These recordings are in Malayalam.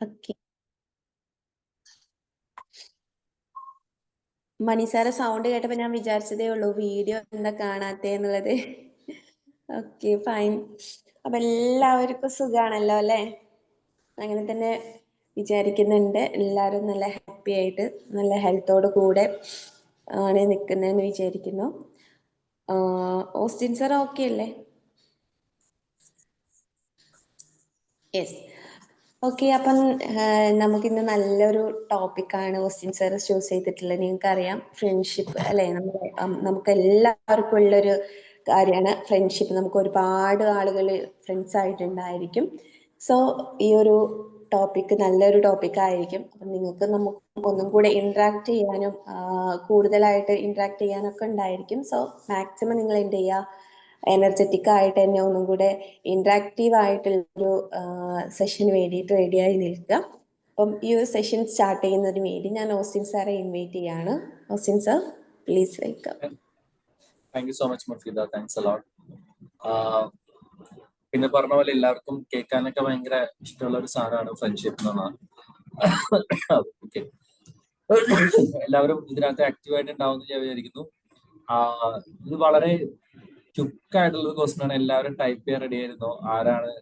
ഓക്കെ. മണിസാറെ സൗണ്ട് കേട്ടപ്പോ ഞാൻ വിചാരിച്ചതേ ഉള്ളൂ വീഡിയോ എന്താ കാണാത്തെ എന്നുള്ളത്. Okay fine. അപ്പൊ എല്ലാവർക്കും സുഖാണല്ലോ അല്ലെ? അങ്ങനെ തന്നെ വിചാരിക്കുന്നുണ്ട്. എല്ലാവരും നല്ല ഹാപ്പി ആയിട്ട് നല്ല ഹെൽത്തോട് കൂടെ ആണ് നിൽക്കുന്നതെന്ന് വിചാരിക്കുന്നു. ഓസ്റ്റിൻ സാർ ഓക്കെ അല്ലേ? യെസ്. ഓക്കെ. അപ്പം നമുക്കിന്ന് നല്ലൊരു ടോപ്പിക്കാണ് ഓസ്റ്റിൻ സാർ ചൂസ് ചെയ്തിട്ടുള്ളത്. നിങ്ങൾക്കറിയാം ഫ്രണ്ട്ഷിപ്പ് അല്ലെ? നമുക്ക് എല്ലാവർക്കും ഉള്ളൊരു കാര്യമാണ് ഫ്രണ്ട്ഷിപ്പ്. നമുക്ക് ഒരുപാട് ആളുകൾ ഫ്രണ്ട്സ് ആയിട്ടുണ്ടായിരിക്കും. സോ ഈ ഒരു ടോപ്പിക്ക് നല്ലൊരു ടോപ്പിക്കായിരിക്കും. അപ്പം നിങ്ങൾക്ക് നമുക്ക് ഒന്നും കൂടെ ഇന്ററാക്ട് ചെയ്യാനും കൂടുതലായിട്ട് ഇന്ററാക്ട് ചെയ്യാനൊക്കെ ഉണ്ടായിരിക്കും. സോ മാക്സിമം നിങ്ങൾ എന്ത് ചെയ്യുക, എനർജറ്റിക് ആയിട്ട് തന്നെ ഒന്നും കൂടെ ഇന്ററാക്റ്റീവ് ആയിട്ടുള്ളൊരു സെഷന് വേണ്ടിയിട്ട് റെഡിയായി നിൽക്കുക. അപ്പം ഈ ഒരു സെഷൻ സ്റ്റാർട്ട് ചെയ്യുന്നതിന് വേണ്ടി ഞാൻ ഓസ്റ്റിൻ സാറെ ഇൻവൈറ്റ് ചെയ്യാണ്. Austin sir please welcome. Thank you so much Mufida, thanks a lot. പിന്നെ പറഞ്ഞ പോലെ എല്ലാവർക്കും കേൾക്കാനൊക്കെ ഭയങ്കര ഇഷ്ടമുള്ള ഒരു സാധനമാണ് ഫ്രണ്ട്ഷിപ്പ് എന്നുള്ളത്. ഓക്കെ, എല്ലാവരും ഇതിനകത്ത് ആക്റ്റീവായിട്ട് ഉണ്ടാവുമെന്ന് ഞാൻ വിചാരിക്കുന്നു. ഇത് വളരെ ക്വിക്കായിട്ടുള്ള ഒരു ക്വസ്റ്റൻ ആണ്. എല്ലാവരും ടൈപ്പ് ചെയ്യാൻ റെഡി ആയിരുന്നോ? ആരാണ്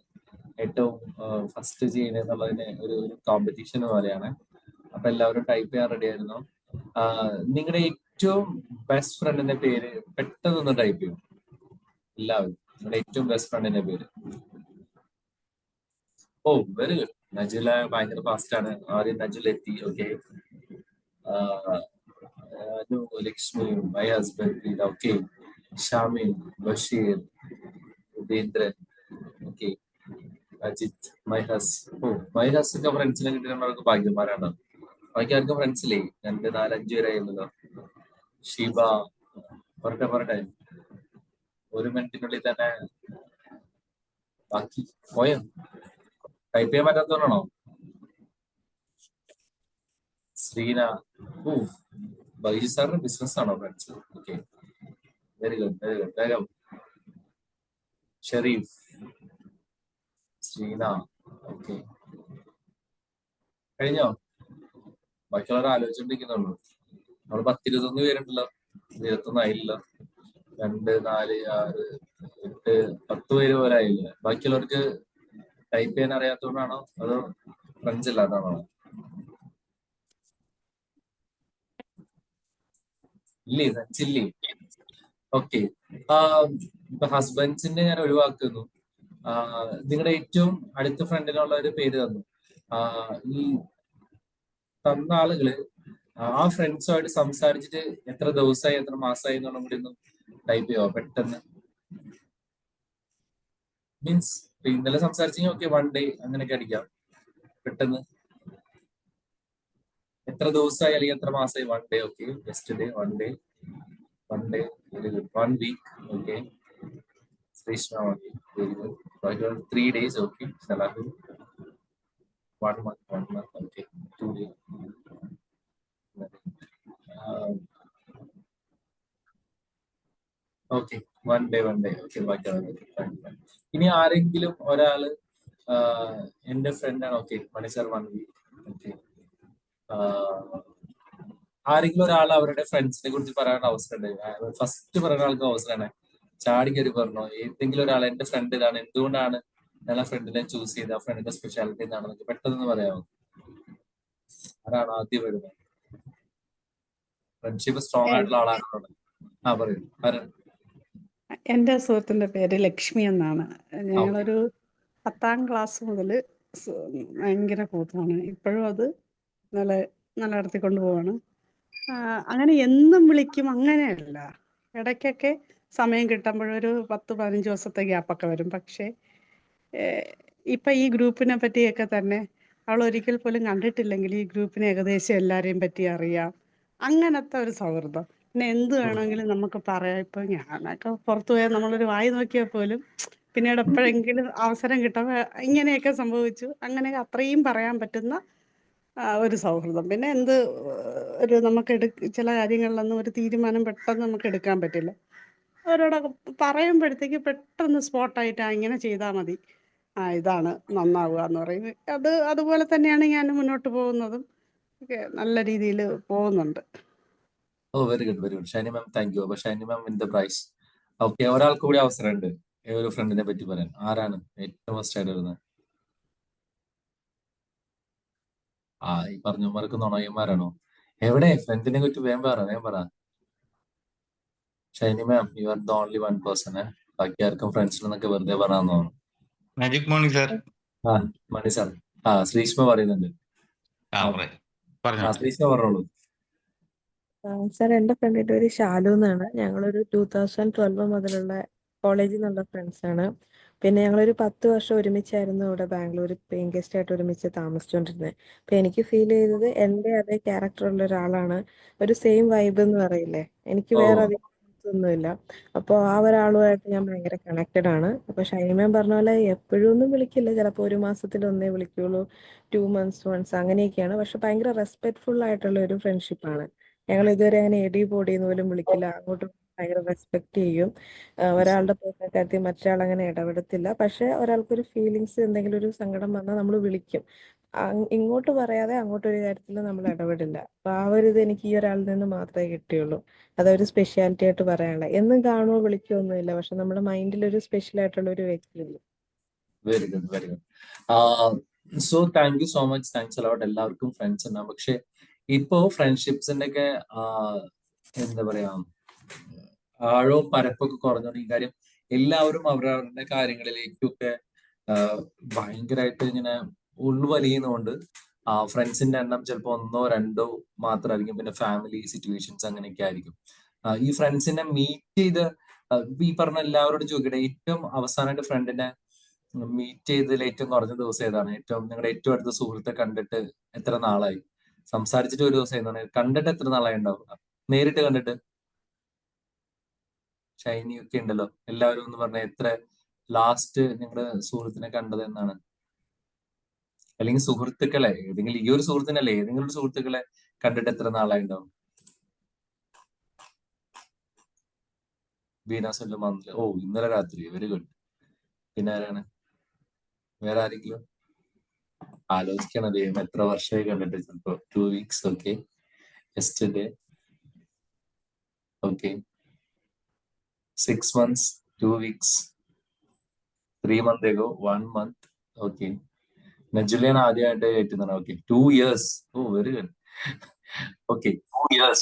ഏറ്റവും ഫസ്റ്റ് ചെയ്യുന്നത് എന്നുള്ളതിന് ഒരു കോമ്പറ്റീഷൻ പോലെയാണ്. അപ്പൊ എല്ലാവരും ടൈപ്പ് ചെയ്യാൻ റെഡി ആയിരുന്നോ? നിങ്ങളുടെ ഏറ്റവും ബെസ്റ്റ് ഫ്രണ്ടിന്റെ പേര് പെട്ടെന്ന് ടൈപ്പ് ചെയ്യും എല്ലാവരും. നിങ്ങളുടെ ഏറ്റവും ബെസ്റ്റ് ഫ്രണ്ടിന്റെ പേര്. ഓ വെരി ഗുഡ്. നജുല ഭയങ്കര ഫാസ്റ്റ് ആണ്. ആദ്യം നജുല എത്തി. Okay, Lakshmi, my husband. Okay, Shamil, Basheer, Upendran. Okay, Ajith, മൈഹസ്. ഓ, മൈഹസ് ഒക്കെ ഫ്രണ്ട്സിനെ കിട്ടിയവർക്ക് ഭാഗ്യന്മാരാണ്. ബാക്കി ആർക്കും ഫ്രണ്ട്സില്ലേ? 2, 4, 5 പേരായിരുന്നല്ലോ. ഷീബ, പറട്ടെ 1 മിനിറ്റിനുള്ളിൽ തന്നെ ബാക്കി പോയോ? ടൈപ്പ് ചെയ്യാൻ പറ്റാത്തതാണോ? ശ്രീന. ഓ, ബൈജു സാറിന്റെ ബിസിനസ് ആണോ friends? Okay, very good very good. വേഗം. ഷെരീഫ്, ശ്രീന. ഓക്കെ, കഴിഞ്ഞോ? ബാക്കിയുള്ളവർ ആലോചിച്ചോണ്ടിരിക്കുന്നുള്ളൂ. നമ്മൾ 10-21 പേരുണ്ടല്ലോ. 21 ആയില്ലല്ലോ. 2, 4, 6, 8, 10 പേര് പോലെ ആയില്ലേ? ബാക്കിയുള്ളവർക്ക് ടൈപ്പ് ചെയ്യാൻ അറിയാത്തതുകൊണ്ടാണോ അതോ ഫ്രണ്ട്സ് ഇല്ലാത്തതാണോ? ഇല്ലേ, ഫ്രണ്ട്സ് ഇല്ലേ? ഓക്കെ, ഇപ്പൊ ഹസ്ബൻഡ്സിന്റെ ഞാൻ ഒഴിവാക്കുന്നു. നിങ്ങളുടെ ഏറ്റവും അടുത്ത ഫ്രണ്ടിനുള്ള ഒരു പേര് തന്നു. ഈ തന്ന ആളുകള് ആ ഫ്രണ്ട്സുമായിട്ട് സംസാരിച്ചിട്ട് എത്ര ദിവസമായി എത്ര മാസമായി എന്നുള്ള കൂടി ഒന്ന് ടൈപ്പ് ചെയ്യുമോ പെട്ടെന്ന്? മീൻസ് ഇന്നലെ സംസാരിച്ചെങ്കിൽ ഓക്കെ, 1 ഡേ അങ്ങനെയൊക്കെ അടിക്കാം. പെട്ടെന്ന് എത്ര ദിവസമായി അല്ലെങ്കിൽ എത്ര മാസമായി? 1 day. Okay, yesterday, 1 day, 1 day, very good. 1 week. Okay, Sreeshna, very good. 3 days. Okay, Salahu. 1 month, 1 month. Okay, 2 days. Okay, 1 day, 1 day. Okay, ബാക്കി ഇനി ആരെങ്കിലും ഒരാള് എന്റെ ഫ്രണ്ടാണ്. Okay, Mani sir 1 week. Okay, ആരെങ്കിലും ഒരാൾ അവരുടെ ഫ്രണ്ട്സിനെ കുറിച്ച് പറയാനുള്ള അവസരം. ഫസ്റ്റ് പറയുന്ന ആൾക്ക് അവസരമാണ്. ചാടി കയറി പറഞ്ഞോ ഏതെങ്കിലും ഒരാൾ എന്റെ ഫ്രണ്ട് ഇതാണ്, എന്തുകൊണ്ടാണ് ഞാൻ ആ ഫ്രണ്ടിനെ ചൂസ് ചെയ്ത്, ആ ഫ്രണ്ടിന്റെ സ്പെഷ്യാലിറ്റി എന്താണെന്നൊക്കെ പെട്ടെന്ന് പറയാമോ? ആരാണ് ആദ്യം വരുന്നത്? ഫ്രണ്ട്ഷിപ്പ് സ്ട്രോങ് ആയിട്ടുള്ള ആളാണ്. പറയൂ, ആരാണ്? എൻ്റെ സുഹൃത്തിൻ്റെ പേര് ലക്ഷ്മി എന്നാണ്. ഞങ്ങളൊരു 10ാം ക്ലാസ് മുതൽ ഭയങ്കര കൂട്ടാണ്. ഇപ്പോഴും അത് നിലനിർത്തിക്കൊണ്ട് പോവാണ്. അങ്ങനെ എന്നും വിളിക്കും അങ്ങനെയല്ല. ഇടയ്ക്കൊക്കെ സമയം കിട്ടുമ്പോഴൊരു 10-15 ദിവസത്തെ ഗ്യാപ്പൊക്കെ വരും. പക്ഷേ ഇപ്പം ഈ ഗ്രൂപ്പിനെ പറ്റിയൊക്കെ തന്നെ അവൾ ഒരിക്കൽ പോലും കണ്ടിട്ടില്ലെങ്കിൽ ഈ ഗ്രൂപ്പിനെ ഏകദേശം എല്ലാവരെയും പറ്റി അറിയാം. അങ്ങനത്തെ ഒരു സൗഹൃദം. പിന്നെ എന്ത് വേണമെങ്കിലും നമുക്ക് പറയാം. ഇപ്പം ഞാനൊക്കെ പുറത്തു പോയാൽ നമ്മളൊരു വായി നോക്കിയാൽ പോലും പിന്നീട് എപ്പോഴെങ്കിലും അവസരം കിട്ടുമ്പോൾ ഇങ്ങനെയൊക്കെ സംഭവിച്ചു അങ്ങനെ അത്രയും പറയാൻ പറ്റുന്ന ഒരു സൗഹൃദം. പിന്നെ നമുക്ക് ചില കാര്യങ്ങളിലൊന്നും ഒരു തീരുമാനം പെട്ടെന്ന് നമുക്ക് എടുക്കാൻ പറ്റില്ല. അവരോടൊക്കെ പറയുമ്പോഴത്തേക്ക് പെട്ടെന്ന് സ്പോട്ടായിട്ട് ഇങ്ങനെ ചെയ്താൽ മതി, ഇതാണ് നന്നാവുക എന്ന് പറയും. അതുപോലെ തന്നെയാണ് ഞാൻ മുന്നോട്ട് പോകുന്നതും ഒക്കെ നല്ല രീതിയിൽ പോകുന്നുണ്ട്. Oh very good very good. Shiny ma'am thank you. അപ്പൊ Shiny ma'am win the prize. Okay, ഒരാൾക്ക് കൂടി അവസരമുണ്ട് ഒരു ഫ്രണ്ടിനെ പറ്റി പറയാൻ. ആരാണ് ഏറ്റവും ഫസ്റ്റ് ആയിട്ട് വരുന്നത്? ഈ പറഞ്ഞവർക്ക് നുണയന്മാരാണോ? എവിടെ ഫ്രണ്ടിനെ കുറിച്ച് വേഗം പറ. Shiny ma'am, you are the only one person. ബാക്കി ആർക്കും ഫ്രണ്ട്സിനൊക്കെ വെറുതെ പറയാന്ന് തോന്നുന്നു. Magic morning sir. Mani sir. Sreeshma പറയുന്നുണ്ട്. ശ്രീഷ്മ പറഞ്ഞോളൂ. സാർ, എൻ്റെ ഫ്രണ്ടിൻ്റെ പേര് ഷാലു എന്നാണ്. ഞങ്ങളൊരു 2012 മുതലുള്ള കോളേജിൽ നിന്നുള്ള ഫ്രണ്ട്സാണ്. പിന്നെ ഞങ്ങളൊരു 10 വർഷം ഒരുമിച്ചായിരുന്നു ഇവിടെ ബാംഗ്ലൂർ പെയിൻ ഗസ്റ്റ് ആയിട്ട് ഒരുമിച്ച് താമസിച്ചുകൊണ്ടിരുന്നത്. അപ്പം എനിക്ക് ഫീൽ ചെയ്തത് എൻ്റെ അതേ ക്യാരക്ടറുള്ള ഒരാളാണ്. ഒരു സെയിം വൈബ് എന്ന് പറയില്ലേ, എനിക്ക് വേറെ അധികം ഒന്നുമില്ല. അപ്പോൾ ആ ഒരാളുമായിട്ട് ഞാൻ ഭയങ്കര കണക്റ്റഡ് ആണ്. അപ്പോൾ ഷൈനിമാൻ പറഞ്ഞ പോലെ എപ്പോഴും ഒന്നും വിളിക്കില്ല, ചിലപ്പോൾ ഒരു മാസത്തിൽ ഒന്നേ വിളിക്കുള്ളൂ, 2 months once അങ്ങനെയൊക്കെയാണ്. പക്ഷെ ഭയങ്കര റെസ്പെക്ട്ഫുൾ ആയിട്ടുള്ള ഒരു ഫ്രണ്ട്ഷിപ്പാണ്. ഞങ്ങൾ ഇതുവരെ അങ്ങനെ എടി പൊടിയെന്ന് പോലും വിളിക്കില്ല. അങ്ങോട്ടും ഭയങ്കര റെസ്പെക്ട് ചെയ്യും. ഒരാളുടെ പേഴ്സണൽ കാര്യത്തിൽ മറ്റൊരാൾ അങ്ങനെ ഇടപെടത്തില്ല. പക്ഷെ ഒരാൾക്കൊരു ഫീലിങ്സ്, എന്തെങ്കിലും ഒരു സങ്കടം വന്നാൽ നമ്മൾ വിളിക്കും. ഇങ്ങോട്ട് പറയാതെ അങ്ങോട്ടൊരു കാര്യത്തിൽ നമ്മൾ ഇടപെടില്ല. അപ്പൊ ആ ഒരു ഇത് എനിക്ക് ഈ ഒരാളിൽ നിന്ന് മാത്രമേ കിട്ടിയുള്ളൂ. അതൊരു സ്പെഷ്യാലിറ്റി ആയിട്ട് പറയാനുള്ള. എന്നും കാണുമോ വിളിക്കുകയോ ഒന്നുമില്ല, പക്ഷെ നമ്മുടെ മൈൻഡിൽ ഒരു സ്പെഷ്യൽ ആയിട്ടുള്ള ഒരു വ്യക്തിയുണ്ട്. Very good very good. So thank you so much. Thanks a lot. എല്ലാവർക്കും ഫ്രണ്ട്സ് ഉണ്ടാവും. പക്ഷെ ഇപ്പോ ഫ്രണ്ട്ഷിപ്സിന്റെ ഒക്കെ എന്താ പറയാ, ആഴവും പരപ്പൊക്കെ കുറഞ്ഞോണ്ട് ഈ കാര്യം എല്ലാവരും അവരവരുടെ കാര്യങ്ങളിലേക്കൊക്കെ ഭയങ്കരമായിട്ട് ഇങ്ങനെ ഉൾവലിയുന്നതുകൊണ്ട് ഫ്രണ്ട്സിന്റെ എണ്ണം ചിലപ്പോൾ 1 or 2 മാത്രമായിരിക്കും. പിന്നെ ഫാമിലി സിറ്റുവേഷൻസ് അങ്ങനെയൊക്കെ ആയിരിക്കും. ഈ ഫ്രണ്ട്സിനെ മീറ്റ് ചെയ്ത് ഈ പറഞ്ഞ എല്ലാവരോടും ചോദിക്കട്ടെ, ഏറ്റവും അവസാനമായിട്ട് ഫ്രണ്ടിനെ മീറ്റ് ചെയ്തതിൽ ഏറ്റവും കുറഞ്ഞ ദിവസം ഏതാണ്? നിങ്ങളുടെ ഏറ്റവും അടുത്ത സുഹൃത്തെ കണ്ടിട്ട് എത്ര നാളായി? സംസാരിച്ചിട്ട് ഒരു ദിവസം ഏതാണ്? കണ്ടിട്ട് എത്ര നാളായി ഉണ്ടാവും? നേരിട്ട് കണ്ടിട്ട്? ഷൈനി ഒക്കെ ഉണ്ടല്ലോ, എല്ലാവരും ഒന്ന് പറഞ്ഞ എത്ര ലാസ്റ്റ് നിങ്ങളുടെ സുഹൃത്തിനെ കണ്ടത് എന്നാണ്? അല്ലെങ്കിൽ സുഹൃത്തുക്കളെ, ഏതെങ്കിലും ഈ ഒരു സുഹൃത്തിനല്ലേ, ഏതെങ്കിലും ഒരു സുഹൃത്തുക്കളെ കണ്ടിട്ട് എത്ര നാളായി ഉണ്ടാവും? ബീനാസെല്ലാം വന്നില്ല. ഓ, ഇന്നലെ രാത്രി. Very good. പിന്നെ ആരാണ്? വേറെ ആരെങ്കിലും ആലോചിക്കണം. ദൈവം, എത്ര വർഷമായി കണ്ടിട്ട്? ചിലപ്പോ 2 weeks. Okay, yesterday. Okay, 6 months, 2 weeks, 3 months ago, 1 month. Okay, നജുലിയാണ് ആദ്യമായിട്ട് കേട്ടുന്നതാണ്. Okay, 2 years. Oh very good. Okay, 2 years.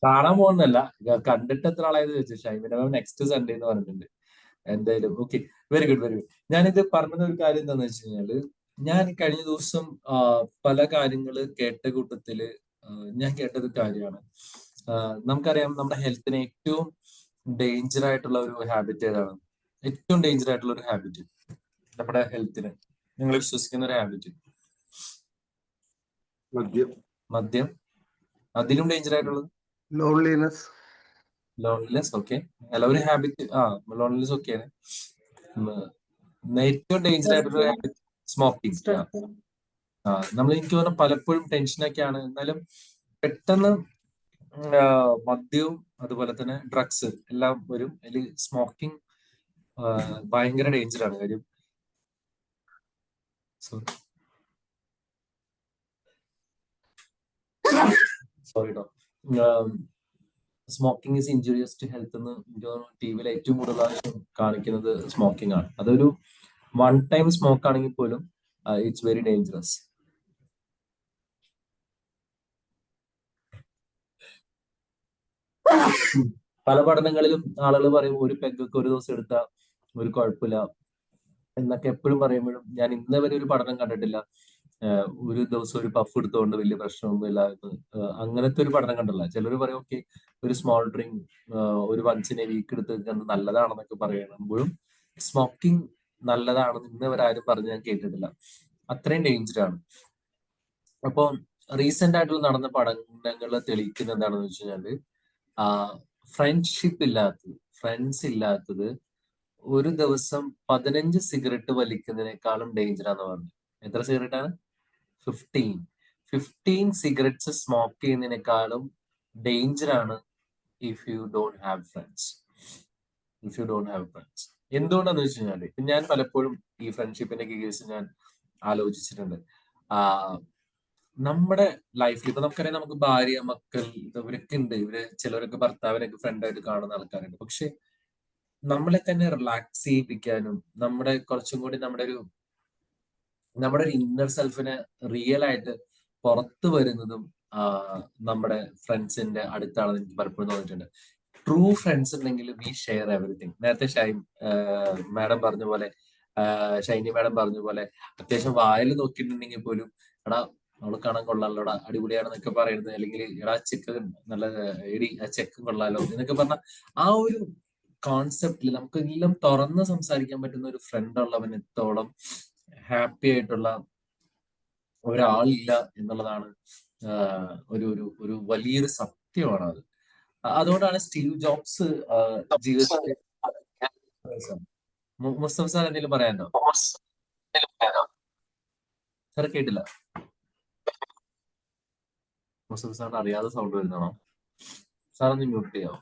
കാണാൻ പോകുന്നല്ല, കണ്ടിട്ട് എത്ര ആളായത് ചോദിച്ചു. ഷൈമിന നെക്സ്റ്റ് സൺഡേ എന്ന് പറഞ്ഞിട്ടുണ്ട്. എന്തായാലും okay, very good very good. ഞാനിത് പറഞ്ഞ ഒരു കാര്യം എന്താന്ന് വെച്ച് കഴിഞ്ഞാല്, ഞാൻ കഴിഞ്ഞ ദിവസം പല കാര്യങ്ങള് കേട്ട കൂട്ടത്തില് ഞാൻ കേട്ടത് കാര്യമാണ്. നമുക്കറിയാം, നമ്മുടെ ഹെൽത്തിന് ഏറ്റവും ഡേഞ്ചർ ആയിട്ടുള്ള ഒരു ഹാബിറ്റ് ഏതാണ്? ഏറ്റവും ഡേഞ്ചർ ആയിട്ടുള്ള ഒരു ഹാബിറ്റ് നമ്മുടെ ഹെൽത്തിന്, നിങ്ങൾ വിശ്വസിക്കുന്ന ഒരു ഹാബിറ്റ്? മദ്യം. അതിലും ഡേഞ്ചർ ആയിട്ടുള്ളത് ലോൺലിനെസ്. ഓക്കെ, അല്ല ഒരു ഹാബിറ്റ്. ലോൺലിനെസ് ഓക്കെയാണ്. ഏറ്റവും ഡേഞ്ചർ ആയിട്ടുള്ള ഹാബിറ്റ് സ്മോക്കിംഗ്. നമ്മൾ എനിക്ക് തോന്നുന്നു പലപ്പോഴും ടെൻഷനൊക്കെയാണ്, എന്നാലും പെട്ടെന്ന് മദ്യവും അതുപോലെ തന്നെ ഡ്രഗ്സ് എല്ലാം വരും. അതിൽ സ്മോക്കിംഗ് ഭയങ്കര ഡേഞ്ചറാണ്. കാര്യം സോറി കേട്ടോ, smoking is injurious to health എന്ന് ടിവിയിൽ ഏറ്റവും കൂടുതൽ കാണിക്കുന്നത് സ്മോക്കിംഗ് ആണ്. അതൊരു 1 time സ്മോക്ക് ആണെങ്കിൽ പോലും ഇറ്റ്സ് വെരി ഡേഞ്ചറസ്. പല പഠനങ്ങളിലും ആളുകൾ പറയും ഒരു പെഗ്ഗൊക്കെ ഒരു ദിവസം എടുത്താൽ ഒരു കുഴപ്പമില്ല എന്നൊക്കെ എപ്പോഴും പറയുമ്പോഴും ഞാൻ ഇന്നേ വരെ ഒരു പഠനം കണ്ടിട്ടില്ല ഒരു ദിവസം ഒരു പഫ് എടുത്തുകൊണ്ട് വലിയ പ്രശ്നമൊന്നുമില്ല എന്ന്. അങ്ങനത്തെ ഒരു പഠനം കണ്ടല്ല. ചിലർ പറയും ഓക്കെ, ഒരു സ്മോൾ ഡ്രിങ്ക് ഒരു once in a week എടുത്ത് നല്ലതാണെന്നൊക്കെ പറയുമ്പോഴും സ്മോക്കിംഗ് നല്ലതാണെന്ന് ഇന്നേ വരെ ആരും പറഞ്ഞ് ഞാൻ കേട്ടിട്ടില്ല. അത്രയും ഡേഞ്ചറാണ്. അപ്പോൾ റീസെന്റ് ആയിട്ടുള്ള നടന്ന പഠനങ്ങൾ തെളിയിക്കുന്നത് എന്താണെന്ന് വെച്ച് കഴിഞ്ഞാല്, ഫ്രണ്ട്സ് ഇല്ലാത്തത് ഒരു ദിവസം 15 സിഗരറ്റ് വലിക്കുന്നതിനേക്കാളും ഡേഞ്ചറാന്ന് പറഞ്ഞു. എത്ര സിഗരറ്റാണ്? 15 സിഗരറ്റ്സ് സ്മോക്ക് ചെയ്യുന്നതിനേക്കാളും ഡേഞ്ചറാണ് if you don't have friends. എന്തുകൊണ്ടാന്ന് വെച്ച് കഴിഞ്ഞാല് ഞാൻ പലപ്പോഴും ഈ ഫ്രണ്ട്ഷിപ്പിന്റെ കേസ് ഞാൻ ആലോചിച്ചിട്ടുണ്ട്. നമ്മുടെ ലൈഫിൽ ഇപ്പൊ നമുക്കറിയാം, നമുക്ക് ഭാര്യ, മക്കൾ ഇവരൊക്കെ ഉണ്ട്. ചിലരൊക്കെ ഭർത്താവിനൊക്കെ ഫ്രണ്ടായിട്ട് കാണുന്ന ആൾക്കാരുണ്ട്. പക്ഷെ നമ്മളെ തന്നെ റിലാക്സ് ചെയ്യിപ്പിക്കാനും കുറച്ചും കൂടി നമ്മുടെ ഒരു ഇന്നർ സെൽഫിനെ റിയൽ ആയിട്ട് പുറത്തു വരുന്നതും നമ്മുടെ ഫ്രണ്ട്സിന്റെ അടുത്താണെന്ന് എനിക്ക് പലപ്പോഴും തോന്നിയിട്ടുണ്ട്. ട്രൂ ഫ്രണ്ട്സ് ഉണ്ടെങ്കിൽ വി ഷെയർ എവറിത്തിങ്. നേരത്തെ മാഡം പറഞ്ഞ പോലെ, ഷൈനി മാഡം പറഞ്ഞ പോലെ, അത്യാവശ്യം വായിൽ നോക്കിയിട്ടുണ്ടെങ്കിൽ പോലും എടാ അവള് കാണാൻ കൊള്ളാലോടാ, അടിപൊളിയാണെന്നൊക്കെ പറയുന്നത്, അല്ലെങ്കിൽ എടാ ചെക്ക് നല്ല എടി ആ ചെക്ക് കൊള്ളാലോ എന്നൊക്കെ പറഞ്ഞ ആ ഒരു കോൺസെപ്റ്റിൽ നമുക്ക് എല്ലാം തുറന്ന് സംസാരിക്കാൻ പറ്റുന്ന ഒരു ഫ്രണ്ട് ഉള്ളവനത്തോളം ഹാപ്പി ആയിട്ടുള്ള ഒരാളില്ല എന്നുള്ളതാണ് ഒരു ഒരു ഒരു വലിയൊരു സത്യമാണ് അത്. അതുകൊണ്ടാണ് സ്റ്റീവ് ജോബ്സ് ജീവിതത്തിൽ മുസ്തഫ സാർ എന്തെങ്കിലും പറയാനോ? സാർ കേട്ടില്ല. മുസ്തഫ സാറിന് അറിയാതെ സൗണ്ട് വരുന്നതാണോ? സാർ ഒന്ന് മ്യൂട്ട് ചെയ്യാമോ?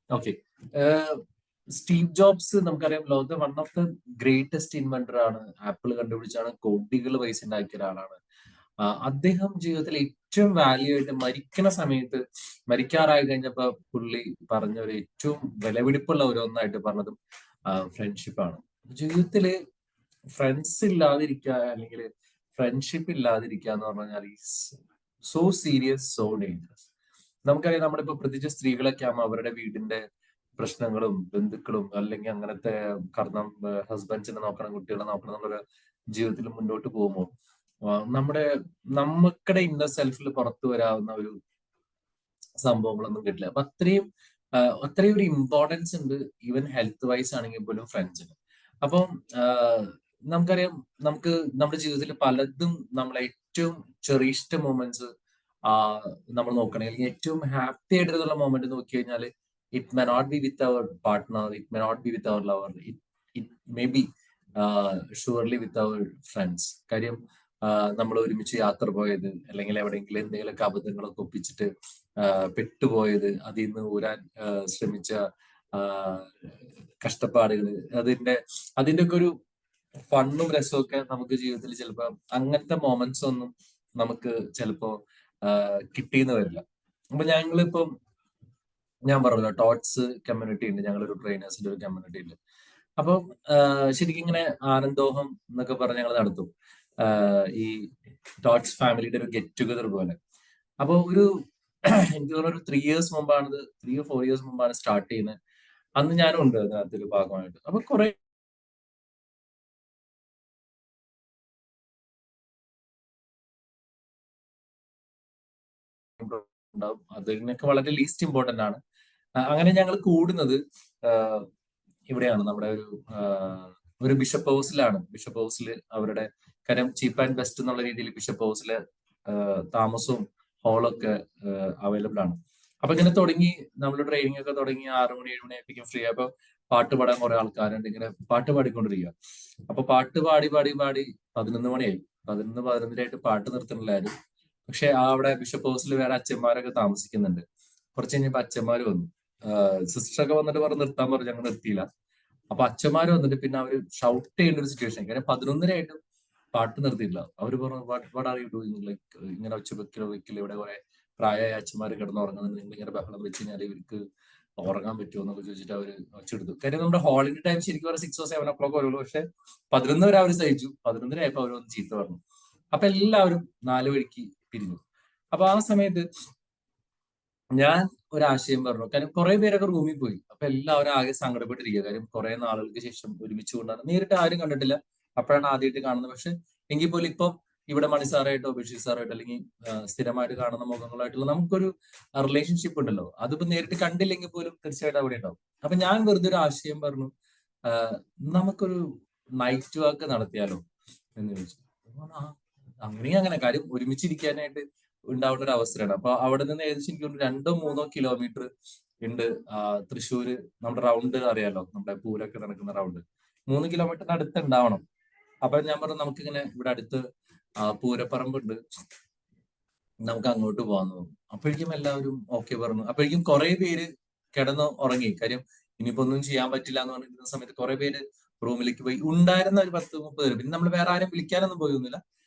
ഓക്കെ. സ്റ്റീവ് ജോബ്സ് നമുക്കറിയാം, ലോകത്തെ one of the greatest inventor ആണ്. ആപ്പിൾ കണ്ടുപിടിച്ചാണ്, കോടികൾ പൈസ ഉണ്ടാക്കിയ ഒരാളാണ്. അദ്ദേഹം ജീവിതത്തിൽ ഏറ്റവും വാല്യൂ ആയിട്ട് മരിക്കുന്ന സമയത്ത്, മരിക്കാറായി കഴിഞ്ഞപ്പോ പുള്ളി പറഞ്ഞ ഒരു ഏറ്റവും വിലപിടിപ്പുള്ള ഒന്നായിട്ട് പറഞ്ഞതും ഫ്രണ്ട്ഷിപ്പാണ്. ജീവിതത്തില് ഫ്രണ്ട്സ് ഇല്ലാതിരിക്കുക, അല്ലെങ്കിൽ ഫ്രണ്ട്ഷിപ്പ് ഇല്ലാതിരിക്കുക എന്ന് പറഞ്ഞാൽ സോ സീരിയസ്, സോ ഡേഞ്ചറസ്. നമുക്കറിയാം, നമ്മളിപ്പോ പ്രത്യേകിച്ച് സ്ത്രീകളൊക്കെ ആകുമ്പോൾ അവരുടെ വീടിന്റെ പ്രശ്നങ്ങളും ബന്ധുക്കളും അല്ലെങ്കിൽ അങ്ങനത്തെ കാരണം ഹസ്ബൻഡ്സിനെ നോക്കണം, കുട്ടികളെ നോക്കണം എന്നുള്ളൊരു ജീവിതത്തിൽ മുന്നോട്ട് പോകുമ്പോൾ നമുക്കടെ ഇന്നർ സെൽഫിൽ പുറത്തു വരാവുന്ന ഒരു സംഭവങ്ങളൊന്നും കിട്ടില്ല. അപ്പൊ അത്രയും ഒരു ഇമ്പോർട്ടൻസ് ഉണ്ട് ഈവൻ ഹെൽത്ത് വൈസ് ആണെങ്കിൽ പോലും ഫ്രണ്ട്സിന്. അപ്പം നമുക്കറിയാം, നമ്മുടെ ജീവിതത്തിൽ പലതും നമ്മളെ ഏറ്റവും ചെറിയസ്റ്റ് മൊമെന്റ്സ് നമ്മൾ നോക്കണേ, അല്ലെങ്കിൽ ഏറ്റവും ഹാപ്പി ആയിട്ടുള്ള മൊമെന്റ് നോക്കി കഴിഞ്ഞാൽ it may not be with our partner, it may not be with our lover, it may be surely with our friends. കാര്യം നമ്മൾ ഒരുമിച്ച് യാത്ര പോയത്, അല്ലെങ്കിൽ എവിടെയെങ്കിലും എന്തെങ്കിലുമൊക്കെ അബദ്ധങ്ങളൊക്കെ ഒപ്പിച്ചിട്ട് പെട്ടുപോയത്, അതിൽ നിന്ന് ഊരാൻ ശ്രമിച്ച കഷ്ടപ്പാടുകൾ, അതിന്റെ ഒക്കെ ഒരു ഫണ്ണും രസമൊക്കെ നമുക്ക് ജീവിതത്തിൽ ചിലപ്പോ അങ്ങനത്തെ മൊമെന്റ്സ് ഒന്നും നമുക്ക് ചിലപ്പോ കിട്ടിയെന്ന് വരില്ല. അപ്പൊ ഞങ്ങളിപ്പം ഞാൻ പറഞ്ഞല്ലോ, ടോട്ട്സ് കമ്മ്യൂണിറ്റി ഉണ്ട്, ഞങ്ങളൊരു ട്രെയിനേഴ്സിന്റെ ഒരു കമ്മ്യൂണിറ്റി ഉണ്ട്. അപ്പം ശരിക്കും ഇങ്ങനെ ആനന്ദോഹം എന്നൊക്കെ പറഞ്ഞ് ഞങ്ങൾ നടത്തും, ഈ ടോട്ട്സ് ഫാമിലിയുടെ ഒരു ഗെറ്റ് ടുഗദർ പോലെ. അപ്പൊ എനിക്ക് തോന്നുന്നു ഒരു 3 years മുമ്പാണ്, 3 or 4 years മുമ്പാണ് സ്റ്റാർട്ട് ചെയ്യുന്നത്. അന്ന് ഞാനും ഉണ്ട് അതിനകത്തൊരു ഭാഗമായിട്ട്. അപ്പൊ കുറെ ഉണ്ടാവും, അതിനൊക്കെ വളരെ ലീസ്റ്റ് ഇമ്പോർട്ടന്റ് ആണ്. അങ്ങനെ ഞങ്ങൾ കൂടുന്നത് ഇവിടെയാണ്, നമ്മുടെ ഒരു ബിഷപ്പ് ഹൗസിലാണ്. ബിഷപ്പ് ഹൗസിൽ അവരുടെ കാര്യം ചീപ്പ് ആൻഡ് ബെസ്റ്റ് എന്നുള്ള രീതിയിൽ ബിഷപ്പ് ഹൗസിലെ താമസവും ഹോളൊക്കെ അവൈലബിൾ ആണ്. അപ്പൊ ഇങ്ങനെ തുടങ്ങി, നമ്മൾ ട്രെയിനിങ് ഒക്കെ തുടങ്ങി 6 മണി 7 മണി ആയിരിക്കും ഫ്രീ. അപ്പൊ പാട്ട് പാടാൻ കുറെ ആൾക്കാരുണ്ട്, ഇങ്ങനെ പാട്ട് പാടിക്കൊണ്ടിരിക്കുക. അപ്പൊ പാട്ട് പാടി 11 മണിയായി. 11-11:30 ആയിട്ട് പാട്ട് നിർത്തുന്നില്ലായിരുന്നു. പക്ഷെ അവിടെ ബിഷപ്പ് ഹൗസിൽ വേറെ അച്ഛന്മാരൊക്കെ താമസിക്കുന്നുണ്ട്. കുറച്ച് കഴിഞ്ഞപ്പോ അച്ഛന്മാര് വന്നു, സിസ്റ്ററൊക്കെ വന്നിട്ട് പറഞ്ഞ് നിർത്താൻ പറഞ്ഞു, ഞങ്ങൾ നിർത്തിയില്ല. അപ്പൊ അച്ഛന്മാര് വന്നിട്ട് പിന്നെ അവര് ഷൗട്ട് ചെയ്യേണ്ട ഒരു സിറ്റുവേഷൻ. കാര്യം 11:30 ആയിട്ടും പാട്ട് നിർത്തിയില്ല. അവര് പറഞ്ഞു, what are you doing, like ഇങ്ങനെ വെക്കില്ല, ഇവിടെ കുറെ പ്രായമായ അച്ഛന്മാര് കിടന്നുറങ്ങുന്നുണ്ട്, നിങ്ങൾ ഇങ്ങനെ ബഹളം വെച്ച് കഴിഞ്ഞാൽ ഇവർക്ക് ഉറങ്ങാൻ പറ്റുമോ എന്നൊക്കെ ചോദിച്ചിട്ട് അവര് ഒച്ചെടുത്തു. കാര്യം നമ്മുടെ ഹോളിഡേ ടൈം ശരിക്കും ഒരു 6 or 7 o'clock വരുള്ളൂ. പക്ഷെ 11 വരെ അവർ സഹിച്ചു. 11:30 ആയപ്പോ അവർ വന്ന് ചീത്ത പറഞ്ഞു. അപ്പൊ എല്ലാവരും 4 വഴിക്ക് പിരിഞ്ഞു. അപ്പൊ ആ സമയത്ത് ഞാൻ ഒരാശയം പറഞ്ഞു. കാര്യം കുറെ പേരൊക്കെ റൂമിൽ പോയി. അപ്പൊ എല്ലാവരും ആകെ സങ്കടപ്പെട്ടിരിക്കുക. കാര്യം കുറെ നാളുകൾക്ക് ശേഷം ഒരുമിച്ച് കൊണ്ടാണ്, നേരിട്ട് ആരും കണ്ടിട്ടില്ല, അപ്പോഴാണ് ആദ്യമായിട്ട് കാണുന്നത്. പക്ഷെ എങ്കിൽ പോലും ഇപ്പം ഇവിടെ മണി സാറായിട്ടോ ബഷീർ സാറായിട്ടോ അല്ലെങ്കിൽ സ്ഥിരമായിട്ട് കാണുന്ന മുഖങ്ങളായിട്ടുള്ള നമുക്കൊരു റിലേഷൻഷിപ്പ് ഉണ്ടല്ലോ. അതിപ്പോ നേരിട്ട് കണ്ടില്ലെങ്കിൽ പോലും തീർച്ചയായിട്ടും അവിടെ ഉണ്ടാവും. അപ്പൊ ഞാൻ വെറുതെ ഒരു ആശയം പറഞ്ഞു, നമുക്കൊരു നൈറ്റ് വാക്ക് നടത്തിയാലോ എന്ന് ചോദിച്ചു. അങ്ങനെ കാര്യം ഒരുമിച്ചിരിക്കാനായിട്ട് ഉണ്ടാവുന്ന ഒരു അവസരമാണ്. അപ്പൊ അവിടെ നിന്ന് ഏകദേശം എനിക്ക് 2-3 kilometer ഉണ്ട് തൃശ്ശൂര്. നമ്മുടെ റൗണ്ട് അറിയാലോ, നമ്മുടെ പൂരൊക്കെ നടക്കുന്ന റൗണ്ട് 3 kilometer അടുത്ത് ഉണ്ടാവണം. അപ്പൊ ഞാൻ പറഞ്ഞു, നമുക്കിങ്ങനെ ഇവിടെ അടുത്ത് പൂരപ്പറമ്പുണ്ട്, നമുക്ക് അങ്ങോട്ട് പോകാന്ന് പറഞ്ഞു. അപ്പോഴേക്കും എല്ലാവരും ഓക്കെ പറഞ്ഞു. അപ്പോഴേക്കും കുറെ പേര് കിടന്ന് ഉറങ്ങി. കാര്യം ഇനിയിപ്പോ ഒന്നും ചെയ്യാൻ പറ്റില്ല എന്ന് പറഞ്ഞിരുന്ന സമയത്ത് കുറെ പേര് റൂമിലേക്ക് പോയി. ഉണ്ടായിരുന്ന ഒരു 10-30 പേര്, പിന്നെ നമ്മൾ വേറെ ആരും വിളിക്കാനൊന്നും പോയൊന്നുമില്ല.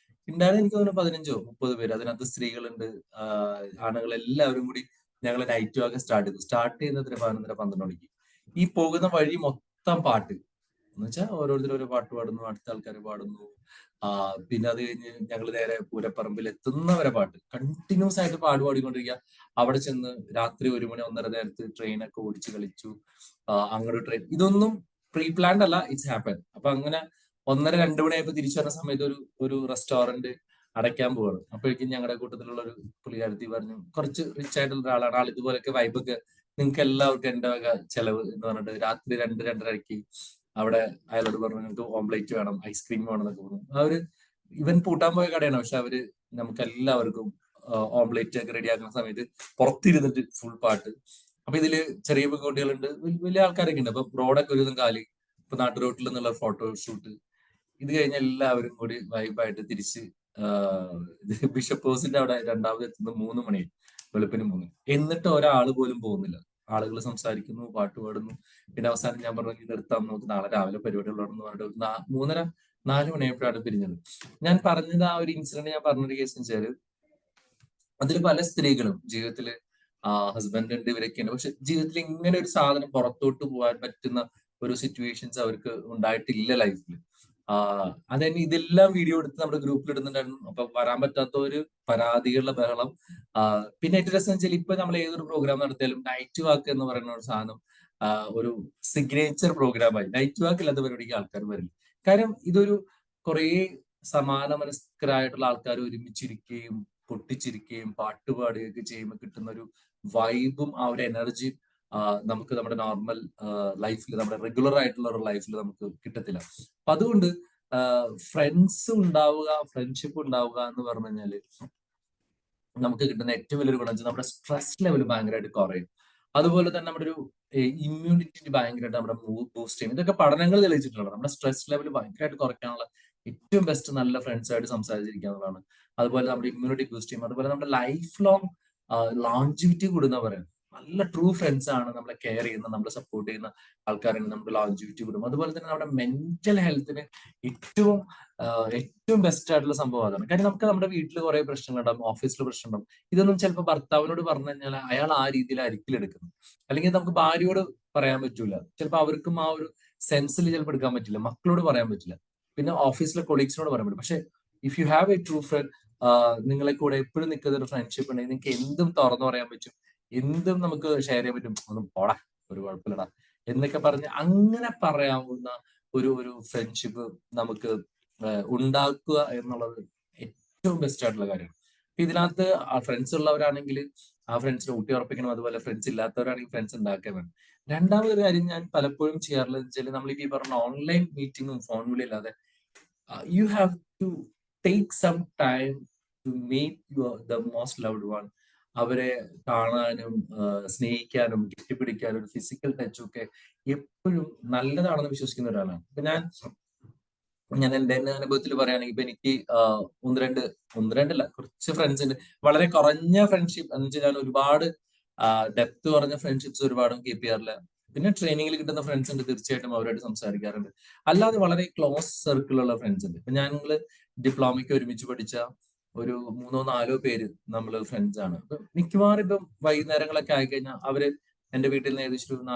ഉണ്ടായിരുന്ന എനിക്ക് തോന്നുന്നു 15-30 പേര്. അതിനകത്ത് സ്ത്രീകളുണ്ട്, ആണുങ്ങൾ എല്ലാവരും കൂടി ഞങ്ങൾ നൈറ്റ് വാക്ക് സ്റ്റാർട്ട് ചെയ്യുന്നത് 11:30-12 മണിക്ക്. ഈ പോകുന്ന വഴി മൊത്തം പാട്ട് എന്ന് വെച്ചാൽ ഓരോരുത്തരും ഓരോ പാട്ട് പാടുന്നു, അടുത്ത ആൾക്കാർ പാടുന്നു. പിന്നെ അത് കഴിഞ്ഞ് ഞങ്ങൾ നേരെ പൂരപ്പറമ്പിൽ എത്തുന്നവരെ പാട്ട് കണ്ടിന്യൂസ് ആയിട്ട് പാടിക്കൊണ്ടിരിക്കുക. അവിടെ ചെന്ന് രാത്രി 1 മണി 1:30 നേരത്ത് ട്രെയിനൊക്കെ ഓടിച്ച് കളിച്ചു. അങ്ങോട്ട് ട്രെയിൻ, ഇതൊന്നും പ്രീ പ്ലാൻഡ് അല്ല, ഇറ്റ്സ് ഹാപ്പൻ. അപ്പൊ അങ്ങനെ 1:30-2 മണിയായപ്പോ തിരിച്ചു വരുന്ന സമയത്ത് ഒരു റെസ്റ്റോറന്റ് അടയ്ക്കാൻ പോവാണ്. അപ്പോഴേക്കും ഞങ്ങളുടെ കൂട്ടത്തിലുള്ള ഒരു പുള്ളിക്കാരത്തി പറഞ്ഞു, കുറച്ച് റിച്ച് ആയിട്ടുള്ള ഒരാളാണ്, ആൾ ഇതുപോലൊക്കെ വൈബൊക്കെ നിങ്ങൾക്ക് എല്ലാവർക്കും എന്റെ വക ചെലവ് എന്ന് പറഞ്ഞിട്ട് രാത്രി 2-2:30 അവിടെ അയാളോട് പറഞ്ഞു നിങ്ങൾക്ക് ഓംപ്ലേറ്റ് വേണം, ഐസ്ക്രീം വേണം എന്നൊക്കെ പറഞ്ഞു. ഇവൻ പൂട്ടാൻ പോയ കടയാണ്, പക്ഷെ അവര് നമുക്ക് എല്ലാവർക്കും ഓംപ്ലേറ്റ് ഒക്കെ റെഡിയാക്കുന്ന സമയത്ത് പുറത്തിരുന്നിട്ട് ഫുൾ പാട്ട്. അപ്പൊ ഇതില് ചെറിയ പെൺകുട്ടികളുണ്ട്, വലിയ ആൾക്കാരൊക്കെ ഉണ്ട്. അപ്പൊ റോഡൊക്കെ ഒരു കാലി, ഇപ്പൊ നാട്ടുറോട്ടിൽ നിന്നുള്ള ഫോട്ടോ ഷൂട്ട്. ഇത് കഴിഞ്ഞ എല്ലാവരും കൂടി വൈബായിട്ട് തിരിച്ച് ബിഷപ്പ് ഹൗസിന്റെ അവിടെ രണ്ടാമത് എത്തുന്നത് 3 മണി, വെളുപ്പിന് 3. എന്നിട്ട് ഒരാൾ പോലും പോകുന്നില്ല. ആളുകൾ സംസാരിക്കുന്നു, പാട്ട് പാടുന്നു. പിന്നെ അവസാനം ഞാൻ പറഞ്ഞു നിർത്താം, നമുക്ക് നാളെ രാവിലെ പരിപാടി ഉള്ളതെന്ന് പറഞ്ഞിട്ട് 3:30-4 മണിയായപ്പോഴാണ് പിരിഞ്ഞത്. ഞാൻ പറഞ്ഞത് ആ ഒരു ഇൻസിഡന്റ് ഞാൻ പറഞ്ഞൊരു കേസ് എന്ന് വെച്ചാല്, അതിൽ പല സ്ത്രീകളും ജീവിതത്തില് ഹസ്ബൻഡ് ഉണ്ട്, ഇവരൊക്കെയുണ്ട്. പക്ഷെ ജീവിതത്തിൽ ഇങ്ങനെ ഒരു സാധനം പുറത്തോട്ട് പോകാൻ പറ്റുന്ന ഒരു സിറ്റുവേഷൻസ് അവർക്ക് ഉണ്ടായിട്ടില്ല ലൈഫിൽ. അതന്നെ ഇതെല്ലാം വീഡിയോ എടുത്ത് നമ്മുടെ ഗ്രൂപ്പിൽ ഇടുന്നുണ്ടായിരുന്നു. അപ്പൊ വരാൻ പറ്റാത്തവര് പരാതികളുടെ ബഹളം. പിന്നെ ഏറ്റവും രസം വെച്ചാൽ ഇപ്പൊ നമ്മൾ ഏതൊരു പ്രോഗ്രാം നടത്തിയാലും നൈറ്റ് വാക്ക് എന്ന് പറയുന്ന ഒരു സാധനം ഒരു സിഗ്നേച്ചർ പ്രോഗ്രാമായി. നൈറ്റ് വാക്ക് ഇല്ലാത്ത പരിപാടിക്ക് ആൾക്കാർ വരില്ല. കാര്യം ഇതൊരു കുറേ സമാന മനസ്കരായിട്ടുള്ള ആൾക്കാർ ഒരുമിച്ചിരിക്കുകയും പൊട്ടിച്ചിരിക്കുകയും പാട്ടുപാടുകയൊക്കെ ചെയ്യുമ്പോൾ കിട്ടുന്ന ഒരു വൈബും ആ ഒരു എനർജിയും നമുക്ക് നമ്മുടെ നോർമൽ ലൈഫിൽ, നമ്മുടെ റെഗുലർ ആയിട്ടുള്ള ഒരു ലൈഫിൽ നമുക്ക് കിട്ടത്തില്ല. അപ്പൊ അതുകൊണ്ട് ഫ്രണ്ട്സ് ഉണ്ടാവുക, ഫ്രണ്ട്ഷിപ്പ് ഉണ്ടാവുക എന്ന് പറഞ്ഞു കഴിഞ്ഞാല് നമുക്ക് കിട്ടുന്ന ഏറ്റവും വലിയൊരു ഗുണം വെച്ചാൽ നമ്മുടെ സ്ട്രെസ് ലെവൽ ഭയങ്കരമായിട്ട് കുറയും. അതുപോലെ തന്നെ നമ്മുടെ ഒരു ഇമ്മ്യൂണിറ്റി ഭയങ്കരമായിട്ട് നമ്മുടെ ബൂസ്റ്റ് ചെയ്യും. ഇതൊക്കെ പഠനങ്ങൾ തെളിയിച്ചിട്ടുള്ളത്. നമ്മുടെ സ്ട്രെസ് ലെവൽ ഭയങ്കരമായിട്ട് കുറയ്ക്കാനുള്ള ഏറ്റവും ബെസ്റ്റ് നല്ല ഫ്രണ്ട്സായിട്ട് സംസാരിച്ചിരിക്കുക എന്നുള്ളതാണ്. അതുപോലെ നമ്മുടെ ഇമ്മ്യൂണിറ്റി ബൂസ്റ്റ് ചെയ്യും. അതുപോലെ നമ്മുടെ ലൈഫ് ലോങ് ലോഞ്ചിവിറ്റി കൂടുന്ന പറയാം. നല്ല ട്രൂ ഫ്രണ്ട്സ് ആണ് നമ്മളെ കെയർ ചെയ്യുന്ന, നമ്മളെ സപ്പോർട്ട് ചെയ്യുന്ന ആൾക്കാരാണ് നമുക്ക് ലോഞ്ചിവിറ്റി കൂടും. അതുപോലെ തന്നെ നമ്മുടെ മെന്റൽ ഹെൽത്തിന് ഏറ്റവും ബെസ്റ്റ് ആയിട്ടുള്ള സംഭവം അതാണ്. കാര്യം നമുക്ക് നമ്മുടെ വീട്ടിൽ കുറെ പ്രശ്നങ്ങളുണ്ടാവും, ഓഫീസിൽ പ്രശ്നമുണ്ടാവും. ഇതൊന്നും ചിലപ്പോൾ ഭർത്താവിനോട് പറഞ്ഞു കഴിഞ്ഞാൽ അയാൾ ആ രീതിയിലായിരിക്കും എടുക്കുന്നത്. അല്ലെങ്കിൽ നമുക്ക് ഭാര്യയോട് പറയാൻ പറ്റൂല, ചിലപ്പോൾ അവർക്കും ആ ഒരു സെൻസിൽ ചിലപ്പോൾ എടുക്കാൻ പറ്റില്ല. മക്കളോട് പറയാൻ പറ്റില്ല, പിന്നെ ഓഫീസിലെ കൊളീഗ്സിനോട് പറയാൻ പറ്റും. പക്ഷെ if you have A true front, നിങ്ങളെ കൂടെ എപ്പോഴും നിൽക്കുന്ന ഒരു ഫ്രണ്ട്ഷിപ്പ് ഉണ്ടെങ്കിൽ നിങ്ങൾക്ക് എന്തും തുറന്നു പറയാൻ പറ്റും, എന്തും നമുക്ക് ഷെയർ ചെയ്യാൻ പറ്റും. ഒന്നും പോടാ, ഒരു കുഴപ്പമില്ലടാ എന്നൊക്കെ പറഞ്ഞ് അങ്ങനെ പറയാവുന്ന ഒരു ഫ്രണ്ട്ഷിപ്പ് നമുക്ക് ഉണ്ടാക്കുക എന്നുള്ളത് ഏറ്റവും ബെസ്റ്റ് ആയിട്ടുള്ള കാര്യമാണ്. അപ്പൊ ഇതിനകത്ത് ആ ഫ്രണ്ട്സ് ഉള്ളവരാണെങ്കിൽ ആ ഫ്രണ്ട്സിനെ ഊട്ടി ഉറപ്പിക്കണം. അതുപോലെ ഫ്രണ്ട്സ് ഇല്ലാത്തവരാണെങ്കിൽ ഫ്രണ്ട്സ് ഉണ്ടാക്കാൻ വേണം. രണ്ടാമതൊരു കാര്യം ഞാൻ പലപ്പോഴും ചെയ്യാറുള്ളത് വെച്ചാൽ, നമ്മൾ ഈ പറഞ്ഞ ഓൺലൈൻ മീറ്റിങ്ങും ഫോൺ വിളി അല്ലാതെ you have to take some time to meet the most loved one. അവരെ കാണാനും സ്നേഹിക്കാനും കെട്ടിപ്പിടിക്കാനും ഫിസിക്കൽ ടച്ചും ഒക്കെ എപ്പോഴും നല്ലതാണെന്ന് വിശ്വസിക്കുന്ന ഒരാളാണ്. ഇപ്പൊ ഞാൻ എന്റെ അനുഭവത്തിൽ പറയുകയാണെങ്കിൽ ഇപ്പൊ എനിക്ക് ഒന്ന് രണ്ടല്ല കുറച്ച് ഫ്രണ്ട്സ് ഉണ്ട്. വളരെ കുറഞ്ഞ ഫ്രണ്ട്ഷിപ്പ് എന്ന് വെച്ചാൽ ഞാൻ ഒരുപാട് ഡെപ്ത് കുറഞ്ഞ ഫ്രണ്ട്ഷിപ്സ് ഒരുപാടും കീപ്പ് ചെയ്യാറില്ല. പിന്നെ ട്രെയിനിങ്ങിൽ കിട്ടുന്ന ഫ്രണ്ട്സ് ഉണ്ട്, തീർച്ചയായിട്ടും അവരായിട്ട് സംസാരിക്കാറുണ്ട്. അല്ലാതെ വളരെ ക്ലോസ് സർക്കിളുള്ള ഫ്രണ്ട്സ് ഉണ്ട്. ഇപ്പൊ ഞങ്ങള് ഡിപ്ലോമയ്ക്ക് ഒരുമിച്ച് പഠിച്ച ഒരു 3-4 പേര് നമ്മൾ ഫ്രണ്ട്സ് ആണ്. അപ്പൊ മിക്കവാറും ഇപ്പം വൈകുന്നേരങ്ങളൊക്കെ ആയിക്കഴിഞ്ഞാൽ അവര് എന്റെ വീട്ടിൽ നിന്ന് ഏകദേശം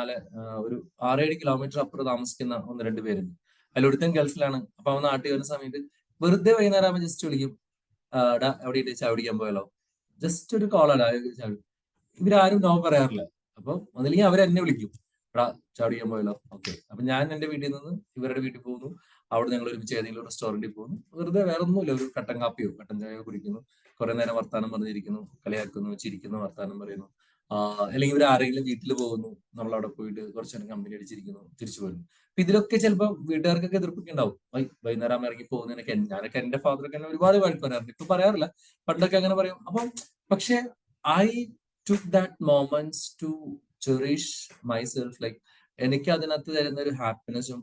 ഒരു 6-7 കിലോമീറ്റർ അപ്പുറം താമസിക്കുന്ന 1-2 പേരുണ്ട്. അതിലൊരുത്തൻ ഗൾഫിലാണ്. അപ്പൊ അവൻ നാട്ടിൽ വരുന്ന സമയത്ത് വെറുതെ വൈകുന്നേരം ആകുമ്പോൾ ജസ്റ്റ് വിളിക്കും, എവിടെ ചായ കുടിക്കാൻ പോയാലോ, ജസ്റ്റ് ഒരു കോളാടാ. ഇവരാരും നോ പറയാറില്ല. അപ്പൊ ഒന്നില്ലെങ്കിൽ അവരെന്നെ വിളിക്കും, എടാ ചായ കുടിക്കാൻ പോയാലോ, ഓക്കെ. അപ്പൊ ഞാൻ എന്റെ വീട്ടിൽ നിന്ന് ഇവരുടെ വീട്ടിൽ പോകുന്നു, അവിടെ ഞങ്ങൾ ഒരുമിച്ച് ഏതെങ്കിലും റെസ്റ്റോറന്റിൽ പോകുന്നു, വെറുതെ വേറെ ഒന്നുമില്ല, ഒരു കട്ടൻ കാപ്പിയോ കട്ടൻ ചായയോ കുടിക്കുന്നു, കുറെ നേരം വർത്താനം പറഞ്ഞിരിക്കുന്നു, കളിയാക്കുന്നു, ചിരിക്കുന്നു, വർത്താനം പറയുന്നു. അല്ലെങ്കിൽ ഇവർ ആരെങ്കിലും വീട്ടിൽ പോകുന്നു, നമ്മൾ അവിടെ പോയിട്ട് കുറച്ചു നേരം കമ്പനി അടിച്ചിരിക്കുന്നു, തിരിച്ചു പോരുന്നു. അപ്പൊ ഇതിലൊക്കെ ചിലപ്പോൾ വീട്ടുകാർക്കൊക്കെ എതിർപ്പൊക്കെ ഉണ്ടാവും. വൈകുന്നേരം ഇറങ്ങി പോകുന്നതിനൊക്കെ ഞാനൊക്കെ എന്റെ ഫാദറൊക്കെ എന്നെ ഒരുപാട് വഴക്ക് പറയാറുണ്ട്. ഇപ്പൊ പറയാറില്ല, പണ്ടൊക്കെ അങ്ങനെ പറയും. അപ്പം പക്ഷെ I took that moments to cherish myself. Like എനിക്ക് അതിനകത്ത് തരുന്ന ഒരു ഹാപ്പിനെസ്സും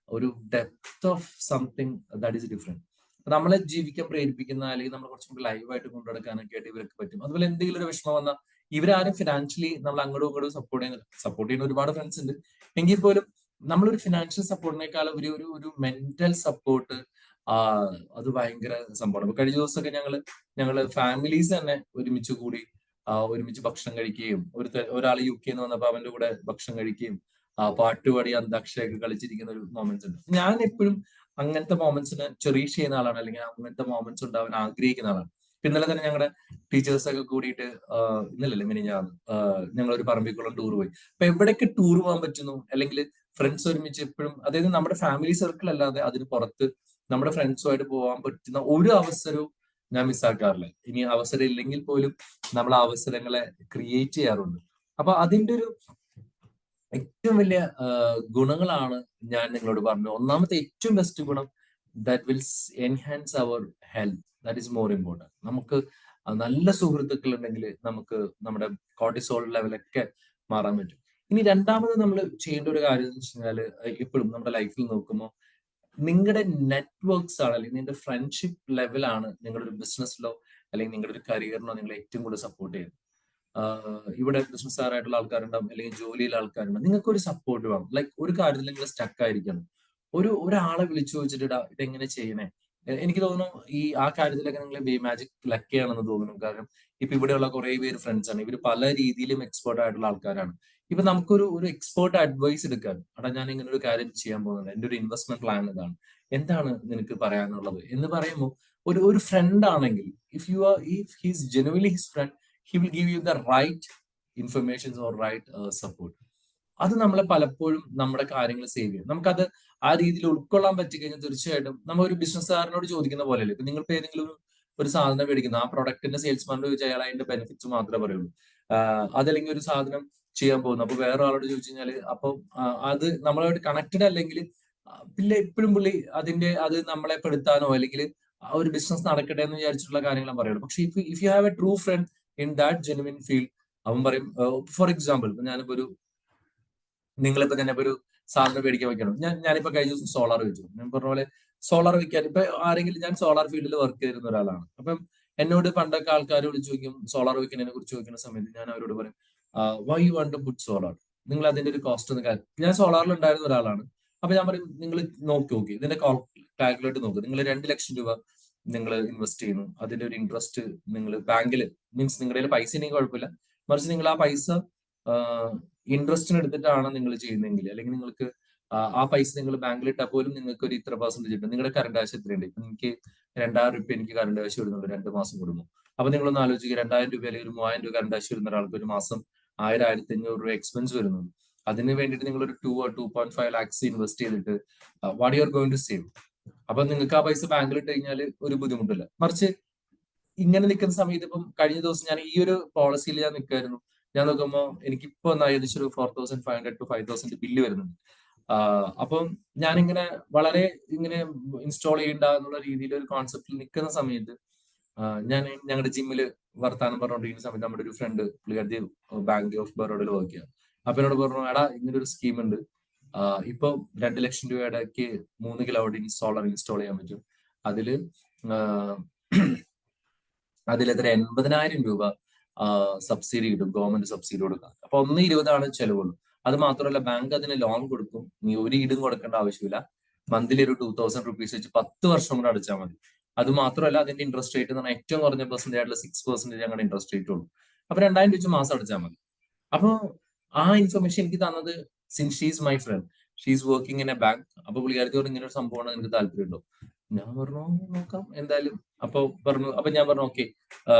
ഒരു depth of something that is different. നമ്മളെ ജീവിക്കാൻ പ്രേരിപ്പിക്കുന്ന, അല്ലെങ്കിൽ നമ്മൾ കുറച്ചും കൂടി ലൈവായിട്ട് കൊണ്ടുനടക്കാനൊക്കെ ആയിട്ട് ഇവർക്ക് പറ്റും. അതുപോലെ എന്തെങ്കിലും ഒരു വിഷമം വന്നാൽ ഇവരാരും ഫിനാൻഷ്യലി നമ്മൾ അങ്ങോട്ടും ഇങ്ങോട്ടും സപ്പോർട്ട് ചെയ്യുന്ന ഒരുപാട് ഫ്രണ്ട്സ് ഉണ്ട്. എങ്കിൽ പോലും നമ്മളൊരു ഫിനാൻഷ്യൽ സപ്പോർട്ടിനേക്കാളും ഒരു മെന്റൽ സപ്പോർട്ട് അത് ഭയങ്കര സംഭവമാണ്. അപ്പൊ കഴിഞ്ഞ ദിവസമൊക്കെ ഞങ്ങള് ഫാമിലീസ് തന്നെ ഒരുമിച്ച് കൂടി ഒരുമിച്ച് ഭക്ഷണം കഴിക്കുകയും ഒരാൾ UK എന്ന് വന്നപ്പോ അവന്റെ കൂടെ ഭക്ഷണം കഴിക്കുകയും പാട്ടുപാടി അന്താക്ഷരയൊക്കെ കളിച്ചിരിക്കുന്ന ഒരു മൊമെന്റ്സ് ഉണ്ട്. ഞാൻ എപ്പോഴും അങ്ങനത്തെ മൊമെന്റ്സിനെ ചെറിഷ് ചെയ്യുന്ന ആളാണ്, അല്ലെങ്കിൽ അങ്ങനത്തെ മൊമെന്റ്സ് ഉണ്ടാവാൻ ആഗ്രഹിക്കുന്ന ആളാണ്. ഇന്നലെ തന്നെ ഞങ്ങളുടെ ടീച്ചേഴ്സൊക്കെ കൂടിയിട്ട് ഇന്നലല്ലേ ഞങ്ങളൊരു പറമ്പിക്കുളം ടൂർ പോയി. അപ്പൊ എവിടെയൊക്കെ ടൂർ പോകാൻ പറ്റുന്നു, അല്ലെങ്കിൽ ഫ്രണ്ട്സ് ഒരുമിച്ച് എപ്പോഴും, അതായത് നമ്മുടെ ഫാമിലി സർക്കിൾ അല്ലാതെ അതിന് പുറത്ത് നമ്മുടെ ഫ്രണ്ട്സുമായിട്ട് പോകാൻ പറ്റുന്ന ഒരു അവസരവും ഞാൻ മിസ്സാക്കാറില്ല. ഇനി അവസരം ഇല്ലെങ്കിൽ പോലും നമ്മൾ ആ അവസരങ്ങളെ ക്രിയേറ്റ് ചെയ്യാറുണ്ട്. അപ്പൊ അതിന്റെ ഒരു ഏറ്റവും വലിയ ഗുണങ്ങളാണ് ഞാൻ നിങ്ങളോട് പറഞ്ഞത്. ഒന്നാമത്തെ ഏറ്റവും ബെസ്റ്റ് ഗുണം, that will enhance our health. That is more important. നമുക്ക് നല്ല സുഹൃത്തുക്കൾ ഉണ്ടെങ്കിൽ നമുക്ക് നമ്മുടെ കോർട്ടിസോൾ ലെവലൊക്കെ മാറാൻ പറ്റും. ഇനി രണ്ടാമത് നമ്മൾ ചെയ്യേണ്ട ഒരു കാര്യം എന്ന് വെച്ച് കഴിഞ്ഞാൽ, എപ്പോഴും നമ്മുടെ ലൈഫിൽ നോക്കുമ്പോൾ നിങ്ങളുടെ നെറ്റ്വർക്ക്സ് ആണ്, അല്ലെങ്കിൽ നിങ്ങളുടെ ഫ്രണ്ട്ഷിപ്പ് ലെവലാണ് നിങ്ങളുടെ ഒരു ബിസിനസ്സിലോ അല്ലെങ്കിൽ നിങ്ങളുടെ ഒരു കരിയറിനോ നിങ്ങളെ ഏറ്റവും കൂടുതൽ സപ്പോർട്ട് ചെയ്യുന്നത്. ഇവിടെ ബിസിനസ്സുകാരായിട്ടുള്ള ആൾക്കാരുണ്ടാവും, അല്ലെങ്കിൽ ജോലിയിലെ ആൾക്കാരുണ്ടാവും. നിങ്ങൾക്ക് ഒരു സപ്പോർട്ട് വേണം. ലൈക്ക് ഒരു കാര്യത്തിൽ നിങ്ങൾ സ്റ്റക്ക് ആയിരിക്കണം, ഒരാളെ വിളിച്ചു ചോദിച്ചിട്ട് ഇതെങ്ങനെ ചെയ്യണേ. എനിക്ക് തോന്നുന്നു ആ കാര്യത്തിലൊക്കെ നിങ്ങൾ ബി മാജിക് ലക്കിയാണെന്ന് തോന്നുന്നു. കാരണം ഇപ്പൊ ഇവിടെയുള്ള കുറെ പേര് ഫ്രണ്ട്സ് ആണ്, ഇവർ പല രീതിയിലും എക്സ്പേർട്ട് ആയിട്ടുള്ള ആൾക്കാരാണ്. ഇപ്പൊ നമുക്കൊരു എക്സ്പേർട്ട് അഡ്വൈസ് എടുക്കാൻ, ഞാൻ ഇങ്ങനെ ഒരു കാര്യം ചെയ്യാൻ പോകുന്നുണ്ട്, എന്റെ ഒരു ഇൻവെസ്റ്റ്മെന്റ് പ്ലാൻ ഇതാണ്, എന്താണ് നിനക്ക് പറയാനുള്ളത് എന്ന് പറയുമ്പോൾ ഒരു ഫ്രണ്ട് ആണെങ്കിൽ, if he's genuinely his friend, he will give you the right information or right support. അത് നമ്മളെ പലപ്പോഴും നമ്മുടെ കാര്യങ്ങൾ സേവ് ചെയ്യും. നമുക്കത് ആ രീതിയിൽ ഉൾക്കൊള്ളാൻ പറ്റിക്കഴിഞ്ഞാൽ തീർച്ചയായിട്ടും നമ്മൾ ഒരു ബിസിനസ്സുകാരനോട് ചോദിക്കുന്ന പോലെയല്ലേ. ഇപ്പൊ നിങ്ങൾക്ക് ഏതെങ്കിലും ഒരു സാധനം മേടിക്കുന്ന ആ പ്രൊഡക്റ്റിന്റെ സെയിൽസ്മാനോട് ചോദിച്ചാൽ അയാൾ അതിന്റെ ബെനിഫിറ്റ്സ് മാത്രമേ പറയുള്ളൂ. അതല്ലെങ്കിൽ ഒരു സാധനം ചെയ്യാൻ പോകുന്നു, അപ്പൊ വേറെ ആളോട് ചോദിച്ചു കഴിഞ്ഞാല് അപ്പം അത് നമ്മളായിട്ട് കണക്റ്റഡ് അല്ലെങ്കിൽ പിന്നെ എപ്പോഴും അത് നമ്മളെ പെടുത്താനോ അല്ലെങ്കിൽ ആ ഒരു ബിസിനസ് നടക്കട്ടെ എന്ന് വിചാരിച്ചിട്ടുള്ള കാര്യങ്ങളും പറയുള്ളൂ. പക്ഷെ if you have A true friend in that genuine field, അവൻ പറയും, ഫോർ എക്സാമ്പിൾ നിങ്ങളിപ്പോ തന്നെ ഒരു സാധനം മേടിക്കാൻ വെക്കണം. ഞാനിപ്പോ കഴിഞ്ഞ ദിവസം സോളാർ വെച്ചു. ഞാൻ പറഞ്ഞ പോലെ സോളാർ വെക്കാൻ ഇപ്പൊ ആരെങ്കിലും, ഞാൻ സോളാർ ഫീൽഡിൽ വർക്ക് ചെയ്തിരുന്ന ഒരാളാണ്. അപ്പം എന്നോട് പണ്ടൊക്കെ ആൾക്കാർ വിളിച്ചു ചോദിക്കും, സോളാർ വെക്കുന്നതിനെ കുറിച്ച് ചോദിക്കുന്ന സമയത്ത് ഞാൻ അവരോട് പറയും, why you want to put solar, നിങ്ങൾ അതിന്റെ ഒരു കോസ്റ്റ് ഒന്ന് കാര്യം. ഞാൻ സോളാറിൽ ഉണ്ടായിരുന്ന ഒരാളാണ്. അപ്പൊ ഞാൻ പറയും, നിങ്ങൾ നോക്കി ഇതിന്റെ കാൽക്കുലേറ്റ് നോക്ക്. നിങ്ങൾ 2 ലക്ഷം രൂപ നിങ്ങൾ ഇൻവെസ്റ്റ് ചെയ്യുന്നു, അതിന്റെ ഒരു ഇൻട്രസ്റ്റ് നിങ്ങൾ ബാങ്കിൽ, മീൻസ് നിങ്ങളുടെ പൈസ ഉണ്ടെങ്കിൽ കുഴപ്പമില്ല, മറിച്ച് നിങ്ങൾ ആ പൈസ ഇൻട്രസ്റ്റിന് എടുത്തിട്ടാണ് നിങ്ങൾ ചെയ്യുന്നതെങ്കിൽ, അല്ലെങ്കിൽ നിങ്ങൾക്ക് ആ പൈസ നിങ്ങൾ ബാങ്കിൽ ഇട്ടാൽ പോലും നിങ്ങൾക്ക് ഒരു ഇത്ര പെർസെന്റേജ് കിട്ടും. നിങ്ങളുടെ കറണ്ട് ആവശ്യം എത്രയുണ്ട്? ഇപ്പൊ എനിക്ക് 2000 രൂപ എനിക്ക് കറണ്ട് ആവശ്യം വരുന്നുണ്ട് 2 മാസം കൂടുമ്പോൾ. അപ്പൊ നിങ്ങളൊന്ന് ആലോചിക്കുക, 2000 രൂപ അല്ലെങ്കിൽ ഒരു 3000 രൂപ കറണ്ട് ആവശ്യം വരുന്ന ഒരാൾക്ക് ഒരു മാസം 1000-1500 രൂപ എക്സ്പെൻസ് വരുന്നുണ്ട്. അതിന് വേണ്ടിയിട്ട് നിങ്ങൾ ഒരു 2.5 lakhs ഇൻവെസ്റ്റ് ചെയ്തിട്ട് what you are going to save. അപ്പൊ നിങ്ങൾക്ക് ആ പൈസ ബാങ്കിൽ ഇട്ട് കഴിഞ്ഞാൽ ഒരു ബുദ്ധിമുട്ടില്ല. മറിച്ച് ഇങ്ങനെ നിൽക്കുന്ന സമയത്ത്, ഇപ്പം കഴിഞ്ഞ ദിവസം ഞാൻ ഈ ഒരു പോളിസിയിൽ ഞാൻ നിൽക്കായിരുന്നു. ഞാൻ നോക്കുമ്പോൾ എനിക്കിപ്പോ ഏകദേശം ഒരു 4500 to 5000 ബില്ല് വരുന്നുണ്ട്. അപ്പം ഞാനിങ്ങനെ വളരെ ഇങ്ങനെ ഇൻസ്റ്റാൾ ചെയ്യണ്ട എന്നുള്ള രീതിയിൽ ഒരു കോൺസെപ്റ്റിൽ നിൽക്കുന്ന സമയത്ത് ഞാൻ ഞങ്ങളുടെ ജിമ്മില് വർത്താനം പറഞ്ഞുകൊണ്ടിരിക്കുന്ന സമയത്ത് നമ്മുടെ ഒരു ഫ്രണ്ട്, പുള്ളിക്കാരി ബാങ്ക് ഓഫ് ബറോഡയിൽ വർക്ക് ചെയ്യാം. അപ്പൊ എന്നോട് പറഞ്ഞു, എടാ ഇങ്ങനെ ഒരു സ്കീം ഉണ്ട്, ഇപ്പൊ 2 ലക്ഷം രൂപയുടെക്ക് 3 കിലോവാട്ട് സോളാർ ഇൻസ്റ്റാൾ ചെയ്യാൻ പറ്റും. അതിലെത്ര 80,000 രൂപ സബ്സിഡി കിട്ടും, ഗവൺമെന്റ് സബ്സിഡി കൊടുക്കാം. അപ്പൊ 1.20 ചെലവുള്ളൂ. അത് മാത്രമല്ല ബാങ്ക് അതിന് ലോൺ കൊടുക്കും, നീ ഒരു ഈടും കൊടുക്കേണ്ട ആവശ്യമില്ല. മന്ത്ലി ഒരു 2000 റുപ്പീസ് വെച്ച് 10 വർഷം കൂടെ അടച്ചാൽ മതി. അത് മാത്രമല്ല അതിന്റെ ഇൻട്രസ്റ്റ് റേറ്റ് എന്ന് പറഞ്ഞാൽ ഏറ്റവും കുറഞ്ഞ പെർസെന്റേജ് ആയിട്ടുള്ള 6% ഞങ്ങളുടെ ഇൻട്രസ്റ്റ് റേറ്റ് ഉള്ളൂ. അപ്പൊ 2000 വെച്ച് മാസം അടച്ചാൽ മതി. അപ്പൊ ആ ഇൻഫർമേഷൻ എനിക്ക് തന്നത്, since she's my friend, she's working in A bank. അപ്പൊ പുള്ളിക്കാരത്തോട് ഇങ്ങനെ ഒരു സംഭവമാണ്, എനിക്ക് താല്പര്യമുണ്ടോ? ഞാൻ പറഞ്ഞു നോക്കാം എന്തായാലും. അപ്പൊ ഞാൻ പറഞ്ഞു ഓക്കെ,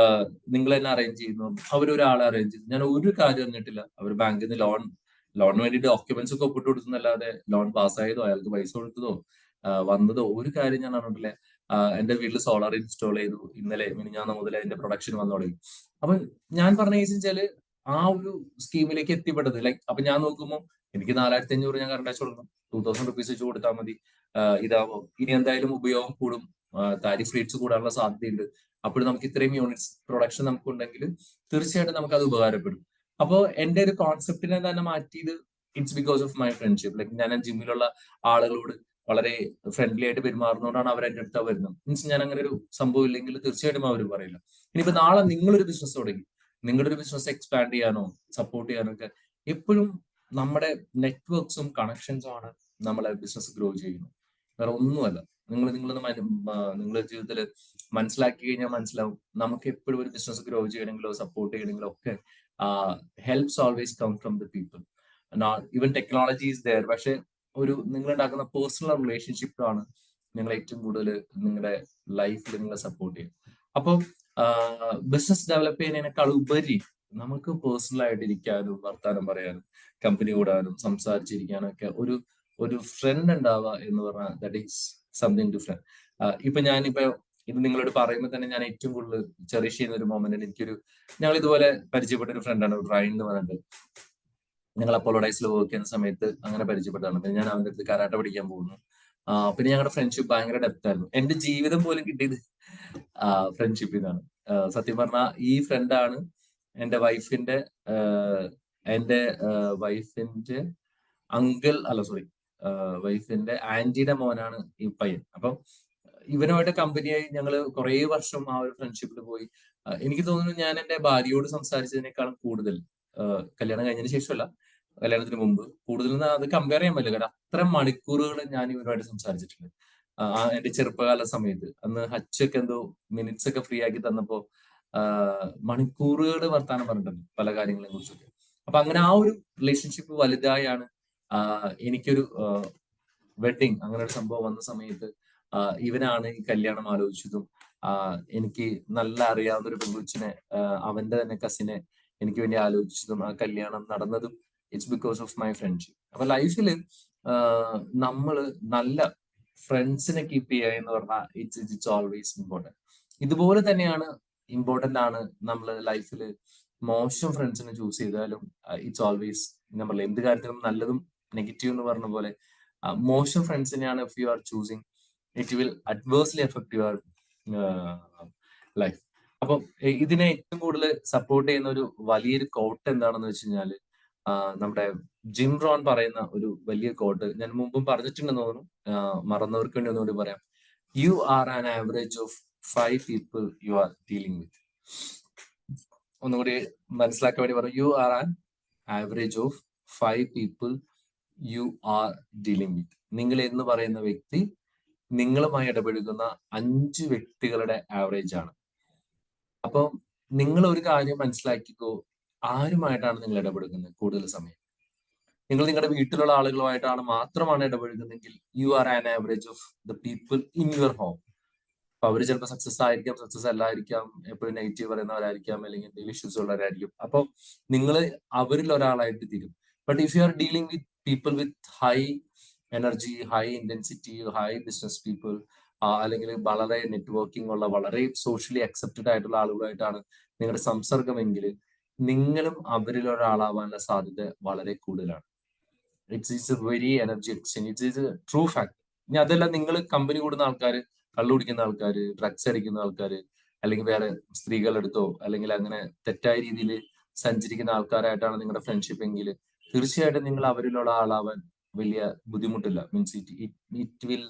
നിങ്ങൾ തന്നെ അറേഞ്ച് ചെയ്യുന്നു. അവരൊരാളെ അറേഞ്ച് ചെയ്തു. ഞാൻ ഒരു കാര്യം അറിഞ്ഞിട്ടില്ല. അവർ ബാങ്കിൽ നിന്ന് ലോണിന് വേണ്ടി ഡോക്യുമെന്റ്സ് ഒക്കെ ഒപ്പിട്ട് കൊടുക്കുന്നല്ലാതെ ലോൺ പാസ്സായതോ അയാൾക്ക് പൈസ കൊടുത്തതോ വന്നതോ ഒരു കാര്യം ഞാൻ അറിഞ്ഞിട്ടില്ല. എന്റെ വീട്ടിൽ സോളാർ ഇൻസ്റ്റാൾ ചെയ്തു. ഇന്നലെ മിനിഞ്ഞാന്ന് മുതൽ അതിന്റെ പ്രൊഡക്ഷൻ വന്നു തുടങ്ങി. അപ്പൊ ഞാൻ പറഞ്ഞ കേസ് വെച്ചാല് ആ ഒരു സ്കീമിലേക്ക് എത്തിപ്പെട്ടത്. അപ്പൊ ഞാൻ നോക്കുമ്പോൾ എനിക്ക് 4500 ഞാൻ കറണ്ട് അയച്ചു കൊടുക്കണം, 2000 റുപ്പീസ് വെച്ച് കൊടുത്താൽ മതി. ഇതാവോ ഇനി എന്തായാലും ഉപയോഗം കൂടും, താരിഫ് റേറ്റ്സ് കൂടാനുള്ള സാധ്യതയുണ്ട്. അപ്പോൾ നമുക്ക് ഇത്രയും യൂണിറ്റ്സ് പ്രൊഡക്ഷൻ നമുക്കുണ്ടെങ്കിൽ തീർച്ചയായിട്ടും നമുക്ക് അത് ഉപകാരപ്പെടും. അപ്പോൾ എന്റെ ഒരു കോൺസെപ്റ്റിനെ തന്നെ മാറ്റിയത് it's because of my friendship. ഞാൻ ജിമ്മിലുള്ള ആളുകളോട് വളരെ ഫ്രണ്ട്ലി ആയിട്ട് പെരുമാറുന്നതുകൊണ്ടാണ് അവർ എന്റെ അടുത്ത് വരുന്നത്. മീൻസ് ഞാൻ അങ്ങനെ ഒരു സംഭവം ഇല്ലെങ്കിൽ തീർച്ചയായിട്ടും അവർ പറയില്ല. ഇനിയിപ്പോ നാളെ നിങ്ങളൊരു ബിസിനസ് തുടങ്ങി, നിങ്ങളുടെ ഒരു ബിസിനസ് എക്സ്പാൻഡ് ചെയ്യാനോ സപ്പോർട്ട് ചെയ്യാനോ ഒക്കെ എപ്പോഴും നമ്മുടെ നെറ്റ്വർക്ക്സും കണക്ഷൻസും ആണ് നമ്മളെ ബിസിനസ് ഗ്രോ ചെയ്യുന്നത്. വേറെ ഒന്നുമല്ല. നിങ്ങളുടെ ജീവിതത്തിൽ മനസ്സിലാക്കി കഴിഞ്ഞാൽ മനസ്സിലാവും, നമുക്ക് എപ്പോഴും ഒരു ബിസിനസ് ഗ്രോ ചെയ്യണമെങ്കിലോ സപ്പോർട്ട് ചെയ്യണമെങ്കിലോ ഒക്കെ helps always come from the people. Even technology is there, പക്ഷെ നിങ്ങൾ ഉണ്ടാക്കുന്ന പേഴ്സണൽ റിലേഷൻഷിപ്പാണ് നിങ്ങൾ ഏറ്റവും കൂടുതൽ നിങ്ങളുടെ ലൈഫിൽ നിങ്ങളെ സപ്പോർട്ട് ചെയ്യും. അപ്പം ബിസിനസ് ഡെവലപ്പ് ചെയ്യുന്നതിനേക്കാൾ ഉപരി നമുക്ക് പേഴ്സണൽ ആയിട്ട് ഇരിക്കാനും വർത്താനം പറയാനും കമ്പനി കൂടാനും സംസാരിച്ചിരിക്കാനും ഒക്കെ ഒരു ഫ്രണ്ട് ഉണ്ടാവുക എന്ന് പറഞ്ഞാൽ ദാറ്റ് ഈസ് സംതിങ് ഡിഫറെന്റ്. ഇപ്പൊ ഇത് നിങ്ങളോട് പറയുമ്പോൾ തന്നെ ഞാൻ ഏറ്റവും കൂടുതൽ ചെറിഷ് ചെയ്യുന്ന ഒരു മൊമെന്റ്, ഞങ്ങൾ ഇതുപോലെ പരിചയപ്പെട്ട ഒരു ഫ്രണ്ടാണ് റൈൻ എന്ന് പറഞ്ഞിട്ട്. ഞങ്ങൾ അപ്പോളോ ഡൈസിൽ വർക്ക് ചെയ്യുന്ന സമയത്ത് അങ്ങനെ പരിചയപ്പെട്ടതാണ്. പിന്നെ ഞാൻ അവന്റെ അടുത്ത് കരാട്ട പഠിക്കാൻ പോകുന്നു. പിന്നെ ഞങ്ങളുടെ ഫ്രണ്ട്ഷിപ്പ് ഭയങ്കര ഡെപ്ത് ആയിരുന്നു. എന്റെ ജീവിതം പോലും കിട്ടിയത് ഫ്രണ്ട്ഷിപ്പിൽ നിന്നാണ്. സത്യം പറഞ്ഞാൽ ഈ ഫ്രണ്ടാണ് എന്റെ വൈഫിന്റെ വൈഫിന്റെ ആന്റിയുടെ മോനാണ് ഈ പയ്യൻ. അപ്പം ഇവനുമായിട്ട് കമ്പനിയായി ഞങ്ങൾ കുറെ വർഷം ആ ഒരു ഫ്രണ്ട്ഷിപ്പിൽ പോയി. എനിക്ക് തോന്നുന്നു ഞാൻ എന്റെ ഭാര്യയോട് സംസാരിച്ചതിനേക്കാളും കൂടുതൽ, കല്യാണം കഴിഞ്ഞതിന് ശേഷമല്ല, കല്യാണത്തിന് മുമ്പ് കൂടുതൽ അത് കമ്പയർ ചെയ്യാൻ പറ്റില്ല. കാരണം അത്ര മണിക്കൂറുകൾ ഞാൻ ഇവരുമായിട്ട് സംസാരിച്ചിട്ടുണ്ട്. എന്റെ ചെറുപ്പകാല സമയത്ത് അന്ന് ഹച്ചൊക്കെ എന്തോ മിനിറ്റ്സ് ഒക്കെ ഫ്രീ ആക്കി തന്നപ്പോ മണിക്കൂറുകൾ വർത്താനം പറഞ്ഞിട്ടുണ്ട് പല കാര്യങ്ങളെ കുറിച്ചൊക്കെ. അപ്പൊ അങ്ങനെ ആ ഒരു റിലേഷൻഷിപ്പ് വലുതായാണ് എനിക്കൊരു വെഡിങ് അങ്ങനെ ഒരു സംഭവം വന്ന സമയത്ത് ഇവനാണ് ഈ കല്യാണം ആലോചിച്ചതും എനിക്ക് നല്ല അറിയാവുന്ന ഒരു പെൺകുച്ചിനെ, അവന്റെ തന്നെ കസിനെ എനിക്ക് വേണ്ടി ആലോചിച്ചതും ആ കല്യാണം നടന്നതും it's because of my friendship. അപ്പൊ ലൈഫിൽ നമ്മള് നല്ല ഫ്രണ്ട്സിനെ കീപ്പ് ചെയ്യുക എന്ന് പറഞ്ഞാൽ ഇറ്റ്സ് ഓൾവേസ് ഇമ്പോർട്ടൻറ്റ്. ഇതുപോലെ തന്നെയാണ് ഇമ്പോർട്ടന്റ് ആണ് നമ്മൾ ലൈഫിൽ മോശം ഫ്രണ്ട്സിനെ ചൂസ് ചെയ്താലും ഇറ്റ്സ് ഓൾവേസ്, നമ്മൾ എന്ത് കാര്യത്തിലും നല്ലതും നെഗറ്റീവ് എന്ന് പറഞ്ഞ പോലെ മോശം ഫ്രണ്ട്സിനെയാണ് if you are choosing it will adversely affect your life. അപ്പം ഇതിനെ ഏറ്റവും കൂടുതൽ സപ്പോർട്ട് ചെയ്യുന്ന ഒരു വലിയൊരു കോട്ട് എന്താണെന്ന് വെച്ച് കഴിഞ്ഞാല് നമ്മുടെ ജിം റോൺ പറയുന്ന ഒരു വലിയ കോട്ട് ഞാൻ മുമ്പും പറഞ്ഞിട്ടുണ്ടെന്ന് തോന്നുന്നു, മറന്നവർക്ക് വേണ്ടി ഒന്നുകൂടി പറയാം. U are an average of 5 people you are dealing with. ഒന്നുകൂടി മനസ്സിലാക്കാൻ വേണ്ടി പറഞ്ഞു. U are an average of 5 people you are dealing with. നിങ്ങൾ എന്ന് പറയുന്ന വ്യക്തി നിങ്ങളുമായി ഇടപഴകുന്ന 5 വ്യക്തികളുടെ ആവറേജ് ആണ്. അപ്പം നിങ്ങൾ ഒരു കാര്യം മനസ്സിലാക്കിക്കോ, ആരുമായിട്ടാണ് നിങ്ങൾ ഇടപെടുന്നത് കൂടുതൽ സമയം? നിങ്ങൾ നിങ്ങളുടെ വീട്ടിലുള്ള ആളുകളുമായിട്ടാണ് മാത്രമാണ് ഇടപഴകുന്നതെങ്കിൽ you are an average of the people in your home. അപ്പൊ അവര് ചിലപ്പോൾ സക്സസ് ആയിരിക്കാം, സക്സസ് അല്ലായിരിക്കാം, എപ്പോഴും നെഗറ്റീവ് പറയുന്നവരായിരിക്കാം, അല്ലെങ്കിൽ എന്തെങ്കിലും ഇഷ്യൂസ് ഉള്ളവരായിരിക്കും. അപ്പൊ നിങ്ങൾ അവരിൽ ഒരാളായിട്ട് തീരും. But if you are dealing with people with high energy, high intensity, high business people, അല്ലെങ്കിൽ വളരെ നെറ്റ്വർക്കിംഗ് ഉള്ള വളരെ സോഷ്യലി അക്സെപ്റ്റഡ് ആയിട്ടുള്ള ആളുകളായിട്ടാണ് നിങ്ങളുടെ സംസർഗമെങ്കിൽ നിങ്ങളും അവരിൽ ഒരാളാവാനുള്ള സാധ്യത വളരെ കൂടുതലാണ്. It's A very energy exchange, it's A true fact. ഇനി അതല്ല, നിങ്ങൾ കമ്പനി കൂടുന്ന ആൾക്കാർ, കള്ളു കുടിക്കുന്ന ആൾക്കാർ, ഡ്രഗ്സ് അടിക്കുന്ന ആൾക്കാർ, അല്ലെങ്കിൽ വേറെ സ്ത്രീകളെടുത്തോ അല്ലെങ്കിൽ അങ്ങനെ തെറ്റായ രീതിയിൽ സഞ്ചരിക്കുന്ന ആൾക്കാരായിട്ടാണ് നിങ്ങളുടെ ഫ്രണ്ട്ഷിപ്പ് എങ്കിൽ തീർച്ചയായിട്ടും നിങ്ങൾ അവരിലുള്ള ആളാവാൻ വലിയ ബുദ്ധിമുട്ടില്ല. Means it will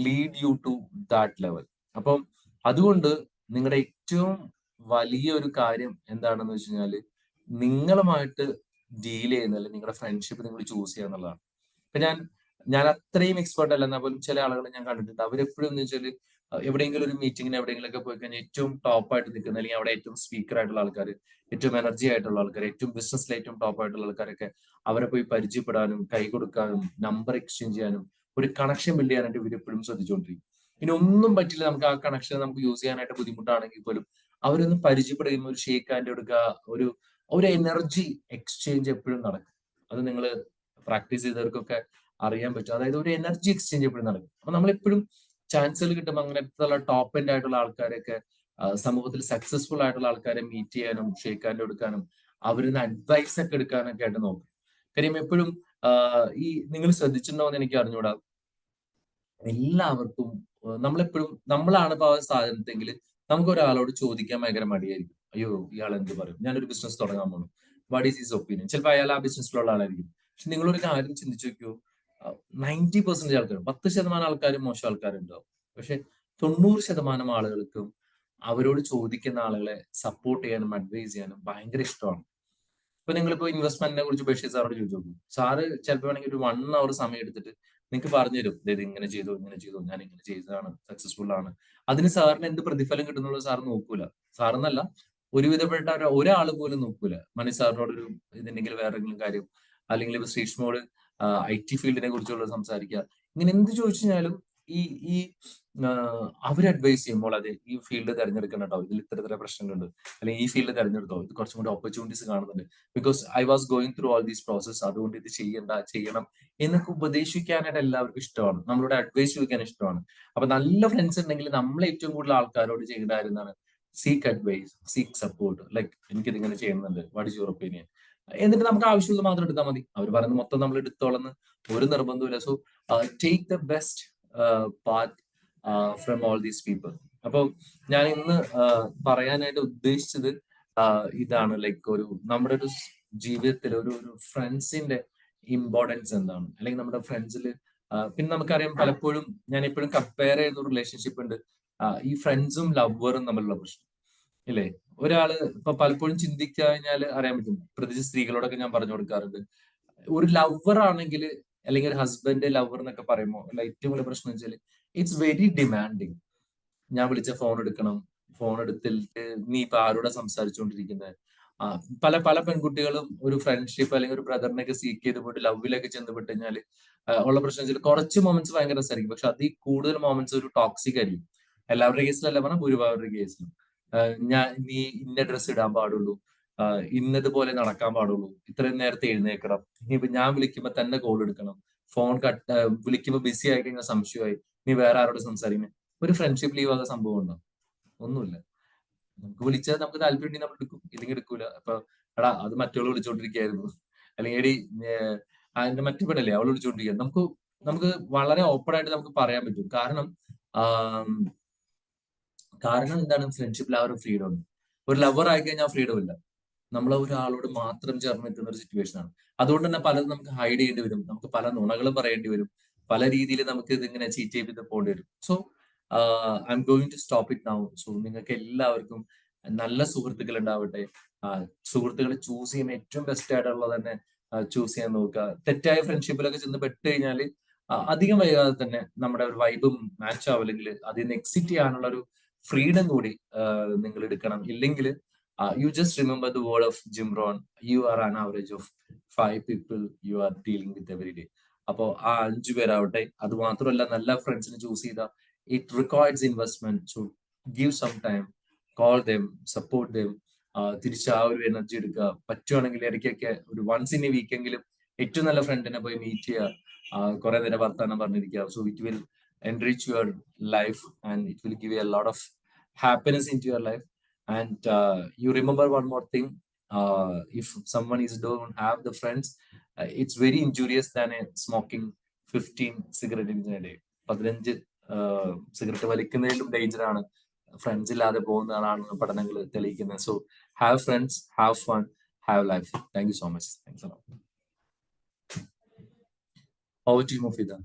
lead you to that level. അപ്പം അതുകൊണ്ട് നിങ്ങളുടെ ഏറ്റവും വലിയ ഒരു കാര്യം എന്താണെന്ന് വെച്ച് കഴിഞ്ഞാല് നിങ്ങളുമായിട്ട് ഡീൽ ചെയ്യുന്ന, അല്ലെങ്കിൽ നിങ്ങളുടെ ഫ്രണ്ട്ഷിപ്പ് നിങ്ങൾ ചൂസ് ചെയ്യുക എന്നുള്ളതാണ്. ഇപ്പൊ ഞാൻ അത്രയും എക്സ്പെർട്ട് അല്ല, എന്നാൽ പോലും ചില ആളുകളെ ഞാൻ കണ്ടിട്ടുണ്ട്. അവരെപ്പോഴും എന്ന് വെച്ചാൽ എവിടെയെങ്കിലും ഒരു മീറ്റിങ്ങിന് എവിടെയെങ്കിലൊക്കെ പോയി കഴിഞ്ഞാൽ ഏറ്റവും ടോപ്പായിട്ട് നിൽക്കുന്ന, അല്ലെങ്കിൽ അവിടെ ഏറ്റവും സ്പീക്കർ ആയിട്ടുള്ള ആൾക്കാർ, ഏറ്റവും എനർജി ആയിട്ടുള്ള ആൾക്കാർ, ഏറ്റവും ബിസിനസ്സിൽ ഏറ്റവും ടോപ്പായിട്ടുള്ള ആൾക്കാരൊക്കെ അവരെ പോയി പരിചയപ്പെടാനും കൈ കൊടുക്കാനും നമ്പർ എക്സ്ചേഞ്ച് ചെയ്യാനും ഒരു കണക്ഷൻ ബിൽഡ് ചെയ്യാനായിട്ട് ഇവരെപ്പോഴും ശ്രദ്ധിച്ചുകൊണ്ടിരിക്കും. ഇനി ഒന്നും പറ്റില്ല, നമുക്ക് ആ കണക്ഷൻ നമുക്ക് യൂസ് ചെയ്യാനായിട്ട് ബുദ്ധിമുട്ടാണെങ്കിൽ പോലും അവരൊന്ന് പരിചയപ്പെടുകയും ഒരു ഷേക്ക് ഹാൻഡ് എടുക്കുക, ഒരു എനർജി എക്സ്ചേഞ്ച് എപ്പോഴും നടക്കും. അത് നിങ്ങൾ പ്രാക്ടീസ് ചെയ്തവർക്കൊക്കെ അറിയാൻ പറ്റും. അതായത് ഒരു എനർജി എക്സ്ചേഞ്ച് എപ്പോഴും നടക്കും. അപ്പൊ നമ്മളെപ്പോഴും ചാൻസുകൾ കിട്ടുമ്പോൾ അങ്ങനത്തെ ടോപ്പ് എൻഡ് ആയിട്ടുള്ള ആൾക്കാരൊക്കെ, സമൂഹത്തിൽ സക്സസ്ഫുൾ ആയിട്ടുള്ള ആൾക്കാരെ മീറ്റ് ചെയ്യാനും ഷേക്ക് ഹാൻഡ് എടുക്കാനും അവരിന്ന് അഡ്വൈസ് ഒക്കെ എടുക്കാനൊക്കെ ആയിട്ട് നോക്കും. കാര്യം എപ്പോഴും ഈ നിങ്ങൾ ശ്രദ്ധിച്ചിട്ടുണ്ടോന്ന് എനിക്ക് അറിഞ്ഞൂടാ, എല്ലാവർക്കും നമ്മളെപ്പോഴും നമ്മളാണ് ഇപ്പൊ ആ സാധനത്തെങ്കിൽ നമുക്ക് ഒരാളോട് ചോദിക്കാൻ ഭയങ്കര മടിയായിരിക്കും. അയ്യോ ഇയാൾ എന്ത് പറയും, ഞാനൊരു ബിസിനസ് തുടങ്ങാൻ പോകണം, വാട്ട് ഈസ് ഹിസ് ഒപ്പീനിയൻ. ചിലപ്പോൾ അയാൾ ആ ബിസിനസ്സിലുള്ള ആളായിരിക്കും. പക്ഷെ നിങ്ങളൊരു കാര്യം ചിന്തിച്ചു നോക്കൂ, 90% ആൾക്കാരും, 10% ആൾക്കാരും മോശം ആൾക്കാരുണ്ടാവും, പക്ഷെ 90% ആളുകൾക്കും അവരോട് ചോദിക്കുന്ന ആളുകളെ സപ്പോർട്ട് ചെയ്യാനും അഡ്വൈസ് ചെയ്യാനും ഭയങ്കര ഇഷ്ടമാണ്. ഇപ്പൊ നിങ്ങളിപ്പോ ഇൻവെസ്റ്റ്മെന്റിനെ കുറിച്ച് ബഷീർ സാറോട് ചോദിച്ചു നോക്കും. സാറ് ചിലപ്പോൾ വേണമെങ്കിൽ ഒരു 1 hour സമയം എടുത്തിട്ട് നിങ്ങൾക്ക് പറഞ്ഞു തരും, ഇത് ഇങ്ങനെ ചെയ്തു ഞാൻ ഇങ്ങനെ ചെയ്തതാണ്, സക്സസ്ഫുൾ ആണ്. അതിന് സാറിന് എന്ത് പ്രതിഫലം കിട്ടുന്നുള്ളത് സാർ നോക്കൂല. സാറെന്നല്ല, ഒരുവിധപ്പെട്ട ഒരാൾ പോലും നോക്കൂല. മനീ സാറിനോടൊരു ഇതുണ്ടെങ്കിൽ വേറെ എന്തെങ്കിലും കാര്യം, അല്ലെങ്കിൽ ഇപ്പൊ ശ്രീഷ്മോട് IT ഫീൽഡിനെ കുറിച്ചുള്ള സംസാരിക്കുക, ഇങ്ങനെ എന്ത് ചോദിച്ചു കഴിഞ്ഞാലും ഈ ഈ അവർ അഡ്വൈസ് ചെയ്യുമ്പോൾ അത് ഈ ഫീൽഡ് തിരഞ്ഞെടുക്കണം കേട്ടോ, ഇതിൽ ഇത്ര പ്രശ്നങ്ങളുണ്ട്, അല്ലെങ്കിൽ ഈ ഫീൽഡ് തിരഞ്ഞെടുത്തോ, ഇത് കുറച്ചും കൂടി ഓപ്പർച്യൂണിറ്റീസ് കാണുന്നുണ്ട്, because I was going through all these process, അതുകൊണ്ട് ഇത് ചെയ്യണം എന്നൊക്കെ ഉപദേശിക്കാനായിട്ട് എല്ലാവർക്കും ഇഷ്ടമാണ്. നമ്മളോട് അഡ്വൈസ് ചോദിക്കാൻ ഇഷ്ടമാണ്. അപ്പൊ നല്ല ഫ്രണ്ട്സ് ഉണ്ടെങ്കിൽ നമ്മൾ ഏറ്റവും കൂടുതൽ ആൾക്കാരോട് ചെയ്യേണ്ട കാര്യം എന്താണ്? Seek advice, seek support. Like എനിക്കിത് ഇങ്ങനെ ചെയ്യുന്നുണ്ട്, വാട്ട് ഇസ് യുവർ ഒപ്പീനിയൻ? എന്നിട്ട് നമുക്ക് ആവശ്യമുള്ളത് മാത്രം എടുത്താൽ മതി. അവർ പറയുന്നത് മൊത്തം നമ്മൾ എടുത്തോളന്ന് ഒരു നിർബന്ധമില്ല. So take the best part from all these people. അപ്പൊ ഞാൻ ഇന്ന് പറയാനായിട്ട് ഉദ്ദേശിച്ചത് ഇതാണ്, ലൈക്ക് നമ്മുടെ ഒരു ജീവിതത്തിൽ ഒരു ഫ്രണ്ട്സിന്റെ ഇമ്പോർട്ടൻസ് എന്താണ്, അല്ലെങ്കിൽ നമ്മുടെ ഫ്രണ്ട്സിൽ പിന്നെ നമുക്കറിയാം പലപ്പോഴും ഞാൻ എപ്പോഴും കമ്പയർ ചെയ്യുന്ന റിലേഷൻഷിപ്പ് ഉണ്ട്, ഈ ഫ്രണ്ട്സും ലവറും തമ്മിലുള്ള പ്രശ്നം ഇല്ലേ. ഒരാള് ഇപ്പൊ പലപ്പോഴും ചിന്തിക്കഴിഞ്ഞാൽ അറിയാൻ പറ്റും, പ്രത്യേകിച്ച് സ്ത്രീകളോടൊക്കെ ഞാൻ പറഞ്ഞു കൊടുക്കാറുണ്ട്, ഒരു ലവർ ആണെങ്കിൽ അല്ലെങ്കിൽ ഒരു ഹസ്ബൻഡ് ലവർ എന്നൊക്കെ പറയുമ്പോൾ ഏറ്റവും വലിയ പ്രശ്നം വെച്ചാൽ ഇറ്റ്സ് വെരി ഡിമാൻഡിങ്. ഞാൻ വിളിച്ച ഫോൺ എടുക്കണം, ഫോൺ എടുത്തിട്ട് നീ ഇപ്പൊ ആരോടെ സംസാരിച്ചുകൊണ്ടിരിക്കുന്നത്. പല പല പെൺകുട്ടികളും ഒരു ഫ്രണ്ട്ഷിപ്പ് അല്ലെങ്കിൽ ഒരു ബ്രദറിനെയൊക്കെ സീക്ക് ചെയ്ത് പോയിട്ട് ലവിലേക്ക് ചെന്ന് കഴിഞ്ഞാൽ ഉള്ള പ്രശ്നം വെച്ചാൽ കുറച്ച് മൊമെന്റ്സ് ഭയങ്കര രസമായിരിക്കും, പക്ഷെ അതിൽ കൂടുതൽ മൊമെന്റ്സ് ഒരു ടോക്സിക് ആയിരിക്കും. എല്ലാവരുടെ കേസിലല്ല പറഞ്ഞാൽ ഭൂരിഭാഗരുടെ കേസിലും നീ ഇന്ന ഡ്രസ്സ് ഇടാൻ പാടുള്ളൂ, ഇന്നതുപോലെ നടക്കാൻ പാടുള്ളൂ, ഇത്രയും നേരത്തെ എഴുന്നേക്കണം, ഇനിയിപ്പോ ഞാൻ വിളിക്കുമ്പോ തന്നെ കോൾ എടുക്കണം, ഫോൺ വിളിക്കുമ്പോ ബിസി ആയി കഴിഞ്ഞാൽ സംശയമായി, നീ വേറെ ആരോട് സംസാരിക്കുന്നത്. ഒരു ഫ്രണ്ട്ഷിപ്പ് ലീവ് ആകുന്ന സംഭവം ഉണ്ടോ? ഒന്നുമില്ല. നമുക്ക് വിളിച്ചാൽ നമുക്ക് താല്പര്യം നമ്മൾ എടുക്കും, ഇല്ലെങ്കിൽ എടുക്കൂല. അപ്പൊ എടാ അത് മറ്റുള്ള വിളിച്ചോണ്ടിരിക്കുകയായിരുന്നു, അല്ലെങ്കിൽ എടി അതിന്റെ മറ്റു പെടല്ലേ അവൾ വിളിച്ചോണ്ടിരിക്കുക. നമുക്ക് വളരെ ഓപ്പൺ ആയിട്ട് നമുക്ക് പറയാൻ പറ്റും. കാരണം എന്താണ്? ഫ്രണ്ട്ഷിപ്പിൽ ആ ഒരു ഫ്രീഡം ഉണ്ട്. ഒരു ലവർ ആയി കഴിഞ്ഞാൽ ഫ്രീഡം ഇല്ല. നമ്മൾ ഒരാളോട് മാത്രം ചേർന്ന് നിൽക്കുന്ന ഒരു സിറ്റുവേഷൻ ആണ്. അതുകൊണ്ട് തന്നെ പലതും നമുക്ക് ഹൈഡ് ചെയ്യേണ്ടി വരും, നമുക്ക് പല നുണകളും പറയേണ്ടി വരും, പല രീതിയിൽ നമുക്ക് ഇതിങ്ങനെ ചീറ്റ് ചെയ്ത് പോകേണ്ടി വരും. So I am going to stop it now. So നിങ്ങൾക്ക് എല്ലാവർക്കും നല്ല സുഹൃത്തുക്കൾ ഉണ്ടാവട്ടെ. സുഹൃത്തുക്കളെ ചൂസ് ചെയ്യുമ്പോൾ ഏറ്റവും ബെസ്റ്റ് ആയിട്ടുള്ളത് തന്നെ ചൂസ് ചെയ്യാൻ നോക്കുക. തെറ്റായ ഫ്രണ്ട്ഷിപ്പിലൊക്കെ ചെന്ന് പെട്ട് കഴിഞ്ഞാൽ അധികം വൈകാതെ തന്നെ നമ്മുടെ ഒരു വൈബും മാച്ച് ആവില്ലെങ്കിൽ അതിൽ നിന്ന് എക്സിറ്റ് ചെയ്യാനുള്ള ഒരു ഫ്രീഡം കൂടി നിങ്ങൾ എടുക്കണം. ഇല്ലെങ്കിൽ you just remember the word of Jim Rohn, you are an average of 5 people you are dealing with every day. അപ്പോൾ ആ 5 പേരാവട്ടെ. അത് മാത്രമല്ല, നല്ല ഫ്രണ്ട്സിനെ ചൂസ് ചെയ്താൽ it requires investment. So give some time, call them, support them. തിരിച്ച് ആ ഒരു എനർജി എടുക്കുക. പറ്റുവാണെങ്കിൽ ഇടയ്ക്കൊക്കെ ഒരു വൺസ് ഇൻ എ വീക്കെങ്കിലും ഏറ്റവും നല്ല ഫ്രണ്ടിനെ പോയി മീറ്റ് ചെയ്യുക, കുറെ നേരം വർത്താനം പറഞ്ഞിരിക്കുക. So it will enrich your life and it will give you a lot of happiness into your life. And you remember one more thing, if someone don't have the friends, it's very injurious than a smoking 15 cigarette in a day. 15 cigarette വലിക്കുന്നതിലും ഡേഞ്ചർ ആണ് ഫ്രണ്ട്സ് ഇല്ലാതെ പോകുന്നതാണ് പഠനങ്ങൾ തെളിയിക്കുന്നത്. So have friends, have fun, have life. Thank you so much. താങ്ക്സ് a lot. Over to you, Mufida.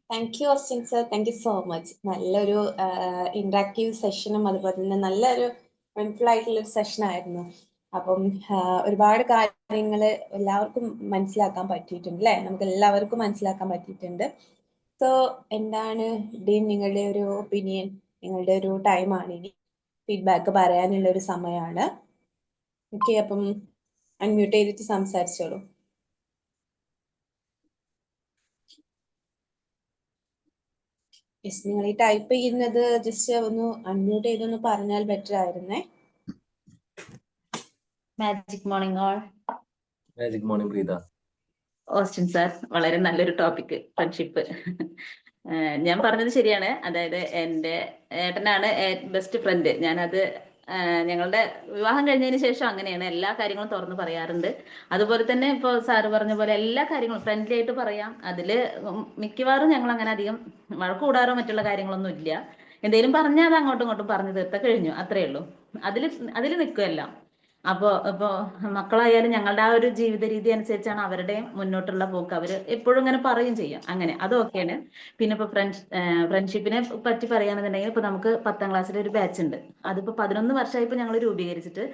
Thank you Austin sir, thank you so much. നല്ലൊരു ഇന്ററാക്റ്റീവ് സെഷനും അതുപോലെ തന്നെ നല്ലൊരു മൈൻഡ്ഫുൾ ആയിട്ടുള്ള ഒരു സെഷൻ ആയിരുന്നു. അപ്പം ഒരുപാട് കാര്യങ്ങൾ എല്ലാവർക്കും മനസ്സിലാക്കാൻ പറ്റിയിട്ടുണ്ട് അല്ലേ, നമുക്ക് എല്ലാവർക്കും മനസ്സിലാക്കാൻ പറ്റിയിട്ടുണ്ട്. സോ എന്താണ് ഡീൻ നിങ്ങളുടെ ഒരു ഒപ്പീനിയൻ? നിങ്ങളുടെ ഒരു ടൈമാണ് ഇനി ഫീഡ്ബാക്ക് പറയാനുള്ള ഒരു സമയമാണ്. ഓക്കെ, അപ്പം അൺമ്യൂട്ട് ചെയ്തിട്ട് സംസാരിച്ചോളൂ. നിങ്ങൾ ഈ ടൈപ്പ് ചെയ്യുന്നത് ജസ്റ്റ് ഒന്ന് അൺമ്യൂട്ട് ചെയ്തൊന്ന് പറഞ്ഞാൽ ബെറ്റർ ആയിരുന്നേ. Magic morning all. Magic morning Preetha. Austin sir, വളരെ നല്ലൊരു ടോപ്പിക് ഫ്രണ്ട്ഷിപ്പ്. ഞാൻ പറഞ്ഞത് ശരിയാണ്. അതായത് എൻ്റെ ഏട്ടനാണ് ബെസ്റ്റ് ഫ്രണ്ട്. ഞാനത് ഞങ്ങളുടെ വിവാഹം കഴിഞ്ഞതിന് ശേഷം അങ്ങനെയാണ് എല്ലാ കാര്യങ്ങളും തുറന്ന് പറയാറുണ്ട്. അതുപോലെ തന്നെ ഇപ്പോൾ സാറ് പറഞ്ഞ പോലെ എല്ലാ കാര്യങ്ങളും ഫ്രണ്ട്ലി ആയിട്ട് പറയാം. അതിൽ മിക്കവാറും ഞങ്ങൾ അങ്ങനെ അധികം വഴക്ക് കൂടാറോ മറ്റുള്ള കാര്യങ്ങളൊന്നും ഇല്ല. എന്തെങ്കിലും പറഞ്ഞാൽ അത് അങ്ങോട്ടും ഇങ്ങോട്ടും പറഞ്ഞു തീർത്ത കഴിഞ്ഞു, അത്രയേ ഉള്ളൂ. അതിൽ നിൽക്കുമല്ല. അപ്പോൾ മക്കളായാലും ഞങ്ങളുടെ ആ ഒരു ജീവിത രീതി അനുസരിച്ചാണ് അവരുടെയും മുന്നോട്ടുള്ള പോക്ക്. അവർ എപ്പോഴും ഇങ്ങനെ പറയും ചെയ്യും. അങ്ങനെ അത് ഓക്കെയാണ്. പിന്നെ ഇപ്പോൾ ഫ്രണ്ട്ഷിപ്പിനെ പറ്റി പറയുകയാണെന്നുണ്ടെങ്കിൽ ഇപ്പോൾ നമുക്ക് 10ാം ക്ലാസ്സിലെ ഒരു ബാച്ച് ഉണ്ട്. അതിപ്പോൾ 11 വർഷമായി ഇപ്പോൾ ഞങ്ങൾ രൂപീകരിച്ചിട്ട്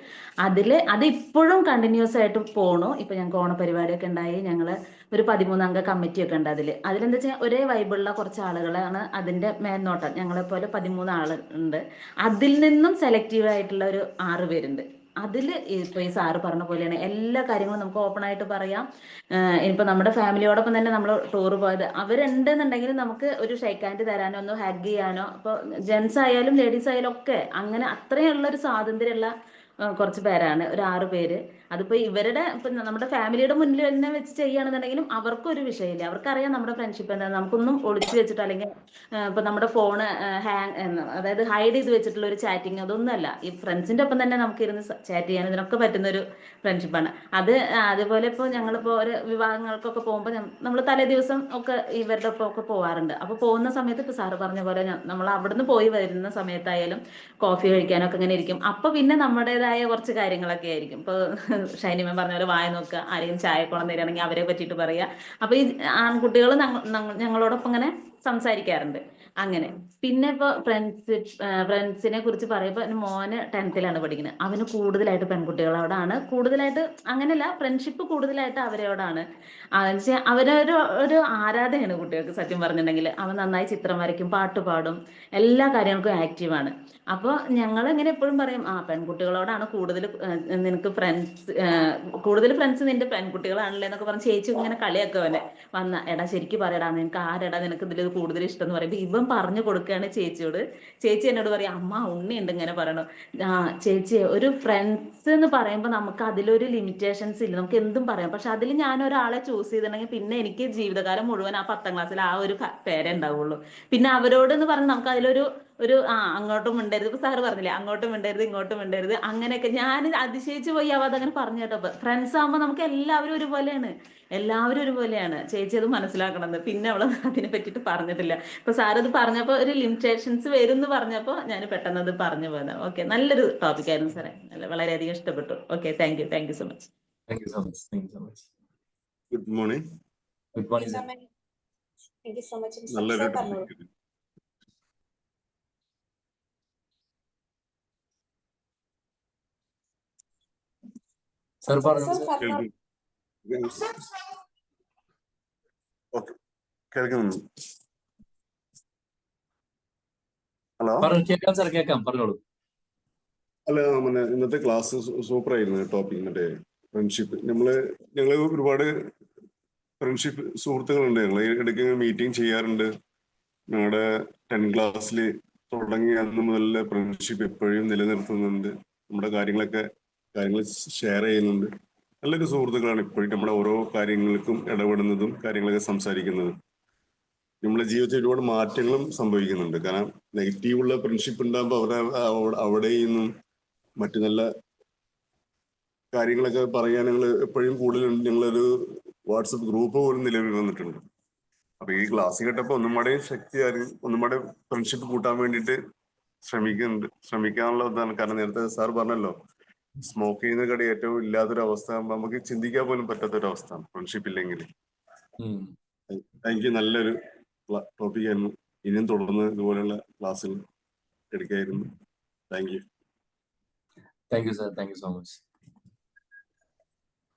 അത് ഇപ്പോഴും കണ്ടിന്യൂസ് ആയിട്ട് പോണു. ഇപ്പോൾ ഞങ്ങൾക്ക് ഓണപരിപാടിയൊക്കെ ഉണ്ടായി. ഞങ്ങൾ ഒരു 13 അംഗ കമ്മിറ്റിയൊക്കെ ഉണ്ട്. അതിലെന്താ വെച്ചാൽ ഒരേ വൈബുള്ള കുറച്ച് ആളുകളാണ് അതിൻ്റെ മേൽനോട്ടം. ഞങ്ങളെപ്പോലെ 13 ആളുണ്ട്. അതിൽ നിന്നും സെലക്റ്റീവ് ആയിട്ടുള്ള ഒരു 6 പേരുണ്ട്. അതിൽ ഇപ്പോൾ ഈ സാറ് പറഞ്ഞ പോലെയാണ് എല്ലാ കാര്യങ്ങളും നമുക്ക് ഓപ്പൺ ആയിട്ട് പറയാം. ഇനിയിപ്പോൾ നമ്മുടെ ഫാമിലിയോടൊപ്പം തന്നെ നമ്മൾ ടൂർ പോയത് അവരുണ്ടെന്നുണ്ടെങ്കിൽ നമുക്ക് ഒരു ഷേക്ക് ഹാൻഡ് തരാനോ ഒന്ന് ഹഗ് ചെയ്യാനോ, ഇപ്പോൾ ജെൻസ് ആയാലും ലേഡീസ് ആയാലും ഒക്കെ അങ്ങനെ അത്രയുള്ള ഒരു സ്വാതന്ത്ര്യമുള്ള കുറച്ച് പേരാണ്, ഒരു 6 പേര്. അതിപ്പോൾ ഇപ്പം നമ്മുടെ ഫാമിലിയുടെ മുന്നിൽ തന്നെ വെച്ച് ചെയ്യുകയാണെന്നുണ്ടെങ്കിലും അവർക്കൊരു വിഷയമില്ല. അവർക്കറിയാം നമ്മുടെ ഫ്രണ്ട്ഷിപ്പ് എന്താ. നമുക്കൊന്നും ഒളിച്ചു വെച്ചിട്ട് അല്ലെങ്കിൽ ഇപ്പം നമ്മുടെ ഫോണ് അതായത് ഹൈഡ് ചെയ്ത് വെച്ചിട്ടുള്ള ഒരു ചാറ്റിങ് അതൊന്നുമല്ല. ഈ ഫ്രണ്ട്സിൻ്റെ ഒപ്പം തന്നെ നമുക്ക് ഇരുന്ന് ചാറ്റ് ചെയ്യാൻ ഇതിനൊക്കെ പറ്റുന്നൊരു ഫ്രണ്ട്ഷിപ്പാണ് അതുപോലെ ഇപ്പോൾ ഞങ്ങളിപ്പോൾ ഒരു വിവാഹങ്ങൾക്കൊക്കെ പോകുമ്പോൾ നമ്മൾ തലേ ദിവസം ഒക്കെ ഇവരുടെ ഒപ്പം ഒക്കെ പോകാറുണ്ട്. അപ്പോൾ പോകുന്ന സമയത്ത് ഇപ്പോൾ സാറ് പറഞ്ഞ പോലെ നമ്മൾ അവിടുന്ന് പോയി വരുന്ന സമയത്തായാലും കോഫി കഴിക്കാനൊക്കെ ഇങ്ങനെ ഇരിക്കും. അപ്പോൾ പിന്നെ നമ്മുടേതായ കുറച്ച് കാര്യങ്ങളൊക്കെ ആയിരിക്കും. ഇപ്പോൾ ഷൈനിമ പറഞ്ഞ പോലെ വായ നോക്കുക, ആരെങ്കിലും ചായ കൊണ്ടു തരികയാണെങ്കിൽ അവരെ പറ്റിയിട്ട് പറയുക. അപ്പോൾ ഈ ആൺകുട്ടികൾ ഞങ്ങളോടൊപ്പം ഇങ്ങനെ സംസാരിക്കാറുണ്ട്. അങ്ങനെ പിന്നെ ഇപ്പോൾ ഫ്രണ്ട്സിനെ കുറിച്ച് പറയുമ്പോൾ മോന് 10th പഠിക്കുന്നത്. അവന് കൂടുതലായിട്ട് പെൺകുട്ടികളോടാണ് കൂടുതലായിട്ട്, അങ്ങനെയല്ല ഫ്രണ്ട്ഷിപ്പ് കൂടുതലായിട്ട് അവരോടാണ്. അവരൊരു ആരാധനയാണ് കുട്ടികൾക്ക്. സത്യം പറഞ്ഞിട്ടുണ്ടെങ്കിൽ അവൻ നന്നായി ചിത്രം വരയ്ക്കും, പാട്ട് പാടും, എല്ലാ കാര്യങ്ങൾക്കും ആക്റ്റീവാണ്. അപ്പോൾ ഞങ്ങൾ ഇങ്ങനെ എപ്പോഴും പറയും, പെൺകുട്ടികളോടാണ് കൂടുതൽ നിനക്ക് കൂടുതൽ ഫ്രണ്ട്സ് നിന്റെ പെൺകുട്ടികളാണല്ലേ എന്നൊക്കെ പറഞ്ഞ് ചേച്ചി ഇങ്ങനെ കളിയാക്കും അവനെ. എടാ ശരിക്കും പറയടാ, നിനക്ക് ആരെടാ നിനക്ക് ഇതിൽ കൂടുതൽ ഇഷ്ടം എന്ന് പറയുമ്പോൾ ഇവൻ പറഞ്ഞു കൊടുക്കുകയാണ് ചേച്ചിയോട്. ചേച്ചി എന്നോട് പറയും, അമ്മ ഉണ്ണിയുണ്ട് ഇങ്ങനെ പറയണു. ചേച്ചി ഒരു ഫ്രണ്ട്സ് എന്ന് പറയുമ്പോൾ നമുക്ക് അതിലൊരു ലിമിറ്റേഷൻസ് ഇല്ല, നമുക്ക് എന്തും പറയാം. പക്ഷെ അതിൽ ഞാൻ ഒരാളെ ചൂസ് ചെയ്തിട്ടുണ്ടെങ്കിൽ പിന്നെ എനിക്ക് ജീവിതകാലം മുഴുവൻ ആ 10ാം ക്ലാസ്സിൽ ആ ഒരു പേരേ ഉണ്ടാവുള്ളൂ. പിന്നെ അവരോട് എന്ന് പറഞ്ഞാൽ നമുക്ക് അതിലൊരു അങ്ങോട്ടും മിണ്ടരുത്. ഇപ്പൊ സാറ് പറഞ്ഞില്ലേ, അങ്ങോട്ടും മിണ്ടരുത് ഇങ്ങോട്ടും മിണ്ടരുത്, അങ്ങനെയൊക്കെ ഞാൻ അതിശയിച്ചു പോയി. അതങ്ങനെ പറഞ്ഞു കേട്ടോ. ഫ്രണ്ട്സ് ആകുമ്പോൾ നമുക്ക് എല്ലാവരും ഒരുപോലെയാണ്. ചേച്ചി അത് മനസ്സിലാക്കണമെന്ന്. പിന്നെ അവള് അതിനെ പറ്റിയിട്ട് പറഞ്ഞിട്ടില്ല. ഇപ്പൊ സാറത് പറഞ്ഞപ്പോൾ ഒരു ലിമിറ്റേഷൻസ് വരും എന്ന് പറഞ്ഞപ്പോൾ ഞാൻ പെട്ടെന്ന് അത് പറഞ്ഞു പോയത്. ഓക്കെ, നല്ലൊരു ടോപ്പിക് ആയിരുന്നു സാറേ, വളരെയധികം ഇഷ്ടപ്പെട്ടു. Okay, thank you so much. Thank you so much. Good morning. Good morning sir. Thank you so much. നല്ലൊരു ടോപ്പിക്. സർ പറഞ്ഞു. കേൾക്കുന്നു. ഹലോ, കേൾക്കാം സർ, കേൾക്കാം, പറഞ്ഞോളൂ. അല്ല, ഇന്നത്തെ ക്ലാസ് സൂപ്പർ ആയിരുന്നു. ടോപ്പിക് മറ്റേ ഫ്രണ്ട്ഷിപ്പ്. ഞങ്ങള് ഒരുപാട് ഫ്രണ്ട്ഷിപ്പ് സുഹൃത്തുക്കളുണ്ട്. ഞങ്ങൾ ഇടയ്ക്ക് മീറ്റിംഗ് ചെയ്യാറുണ്ട്. ഞങ്ങളുടെ 10th ക്ലാസ്സിൽ തുടങ്ങി അന്ന് മുതലുള്ള ഫ്രണ്ട്ഷിപ്പ് എപ്പോഴും നിലനിർത്തുന്നുണ്ട്. നമ്മുടെ കാര്യങ്ങൾ ഷെയർ ചെയ്യുന്നുണ്ട്. നല്ലൊരു സുഹൃത്തുക്കളാണ് ഇപ്പോഴും നമ്മുടെ ഓരോ കാര്യങ്ങൾക്കും ഇടപെടുന്നതും കാര്യങ്ങളൊക്കെ സംസാരിക്കുന്നതും. നമ്മുടെ ജീവിതത്തിൽ ഒരുപാട് മാറ്റങ്ങളും സംഭവിക്കുന്നുണ്ട്. കാരണം നെഗറ്റീവുള്ള ഫ്രണ്ട്ഷിപ്പ് ഉണ്ടാകുമ്പോൾ അവിടെ നിന്നും മറ്റു നല്ല കാര്യങ്ങളൊക്കെ പറയാൻ ഞങ്ങൾ എപ്പോഴും കൂടുതലുണ്ട്. ഞങ്ങളൊരു വാട്സപ്പ് ഗ്രൂപ്പ് പോലും നിലവിൽ വന്നിട്ടുണ്ട്. അപ്പൊ ഈ ക്ലാസ് കേട്ടപ്പോൾ ഒന്നുകൂടെ ഒന്നുകൂടെ ഫ്രണ്ട്ഷിപ്പ് കൂട്ടാൻ വേണ്ടിയിട്ട് ശ്രമിക്കാനുള്ള ഇതാണ്. കാരണം നേരത്തെ സാർ പറഞ്ഞല്ലോ, സ്മോക്ക് ചെയ്യുന്ന കടി ഏറ്റവും ഇല്ലാത്തൊരു അവസ്ഥ നമുക്ക് ചിന്തിക്കാൻ പോലും പറ്റാത്തൊരവസ്ഥ ഫ്രണ്ട്ഷിപ്പ് ഇല്ലെങ്കിൽ. എനിക്ക് നല്ലൊരു ടോപ്പിക് ആയിരുന്നു. ഇനിയും തുടർന്ന് ഇതുപോലെയുള്ള ക്ലാസ്സുകൾ എടുക്കായിരുന്നു. Thank you. Thank you sir. Thank you so much.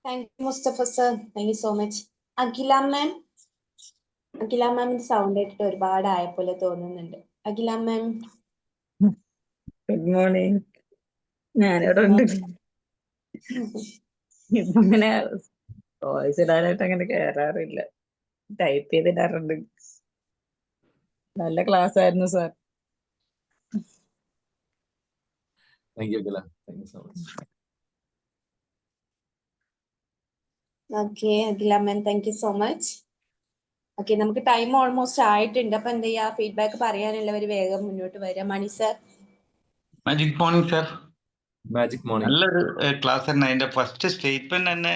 Thank you Mustafa sir. Thank you so much. Akhila മാമിന്റെ സൗണ്ട് കേട്ടിട്ട് ഒരുപാട് ആയപ്പോലെ തോന്നുന്നുണ്ട്. അഖില മാം. Good morning. ഞാനിവിടെ ഉണ്ട്. അങ്ങനെ വോയിസ് ഇടാനായിട്ട് അങ്ങനെ കയറാറില്ല, ടൈപ്പ് ചെയ്തിടാറുണ്ട്. നല്ല ക്ലാസ് ആയിരുന്നു sir. Thank you Akhila. Thank you so much. Okay Akhila ma'am, thank you so much. Okay, നമുക്ക് ടൈം ഓൾമോസ്റ്റ് ആയിട്ടുണ്ട്. അപ്പൊ എന്ത് ചെയ്യാ, ഫീഡ്ബാക്ക് പറയാനുള്ളവർ വേഗം മുന്നോട്ട് വരിക. Mani sir. Magic morning sir. Magic morning. നല്ലൊരു ക്ലാസ് തന്നെ. അതിന്റെ ഫസ്റ്റ് സ്റ്റേറ്റ്മെന്റ് തന്നെ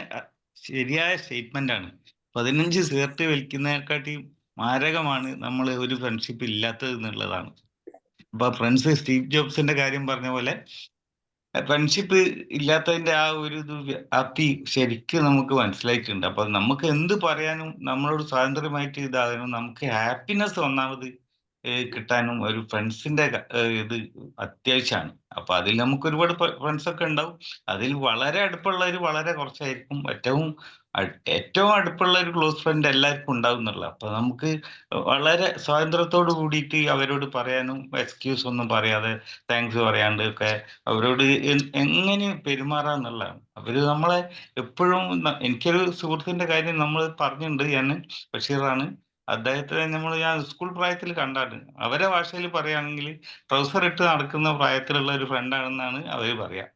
ശരിയായ സ്റ്റേറ്റ്മെന്റ് ആണ്. 15 സിഗരറ്റ് വലിക്കുന്നതിനെക്കാട്ടി മാരകമാണ് നമ്മൾ ഒരു ഫ്രണ്ട്ഷിപ്പ് ഇല്ലാത്തത് എന്നുള്ളതാണ്. അപ്പൊ ഫ്രണ്ട്സ് സ്റ്റീവ് ജോബ്സിന്റെ കാര്യം പറഞ്ഞ പോലെ ഫ്രണ്ട്ഷിപ്പ് ഇല്ലാത്തതിന്റെ ആ ഒരു ഇത് വ്യാപ്തി ശരിക്കും നമുക്ക് മനസ്സിലായിട്ടുണ്ട്. അപ്പൊ നമുക്ക് എന്ത് പറയാനും നമ്മളോട് സ്വാതന്ത്ര്യമായിട്ട് ഇതാകാനും നമുക്ക് ഹാപ്പിനെസ് ഒന്നാമത് കിട്ടാനും ഒരു ഫ്രണ്ട്സിന്റെ ഇത് അത്യാവശ്യമാണ്. അപ്പൊ അതിൽ നമുക്ക് ഒരുപാട് ഫ്രണ്ട്സ് ഒക്കെ ഉണ്ടാവും. അതിൽ വളരെ അടുപ്പമുള്ളവർ വളരെ കുറച്ചായിരിക്കും. ഏറ്റവും അടുപ്പുള്ള ഒരു ക്ലോസ് ഫ്രണ്ട് എല്ലാവർക്കും ഉണ്ടാവും എന്നുള്ളത്. അപ്പൊ നമുക്ക് വളരെ സ്വാതന്ത്ര്യത്തോട് കൂടിയിട്ട് അവരോട് പറയാനും എക്സ്ക്യൂസ് ഒന്നും പറയാതെ താങ്ക്സ് പറയാണ്ട് ഒക്കെ അവരോട് എങ്ങനെ പെരുമാറാന്നുള്ളതാണ്. അവര് നമ്മളെ എപ്പോഴും എനിക്കൊരു സുഹൃത്തിന്റെ കാര്യം നമ്മൾ പറഞ്ഞിട്ടുണ്ട്. ഞാൻ ബഷീറാണ്. അദ്ദേഹത്തെ ഞാൻ സ്കൂൾ പ്രായത്തിൽ കണ്ടാണ്. അവരെ ഭാഷയിൽ പറയുകയാണെങ്കിൽ ട്രൗസർ ഇട്ട് നടക്കുന്ന പ്രായത്തിലുള്ള ഒരു ഫ്രണ്ടാണെന്നാണ് അവർ പറയാ.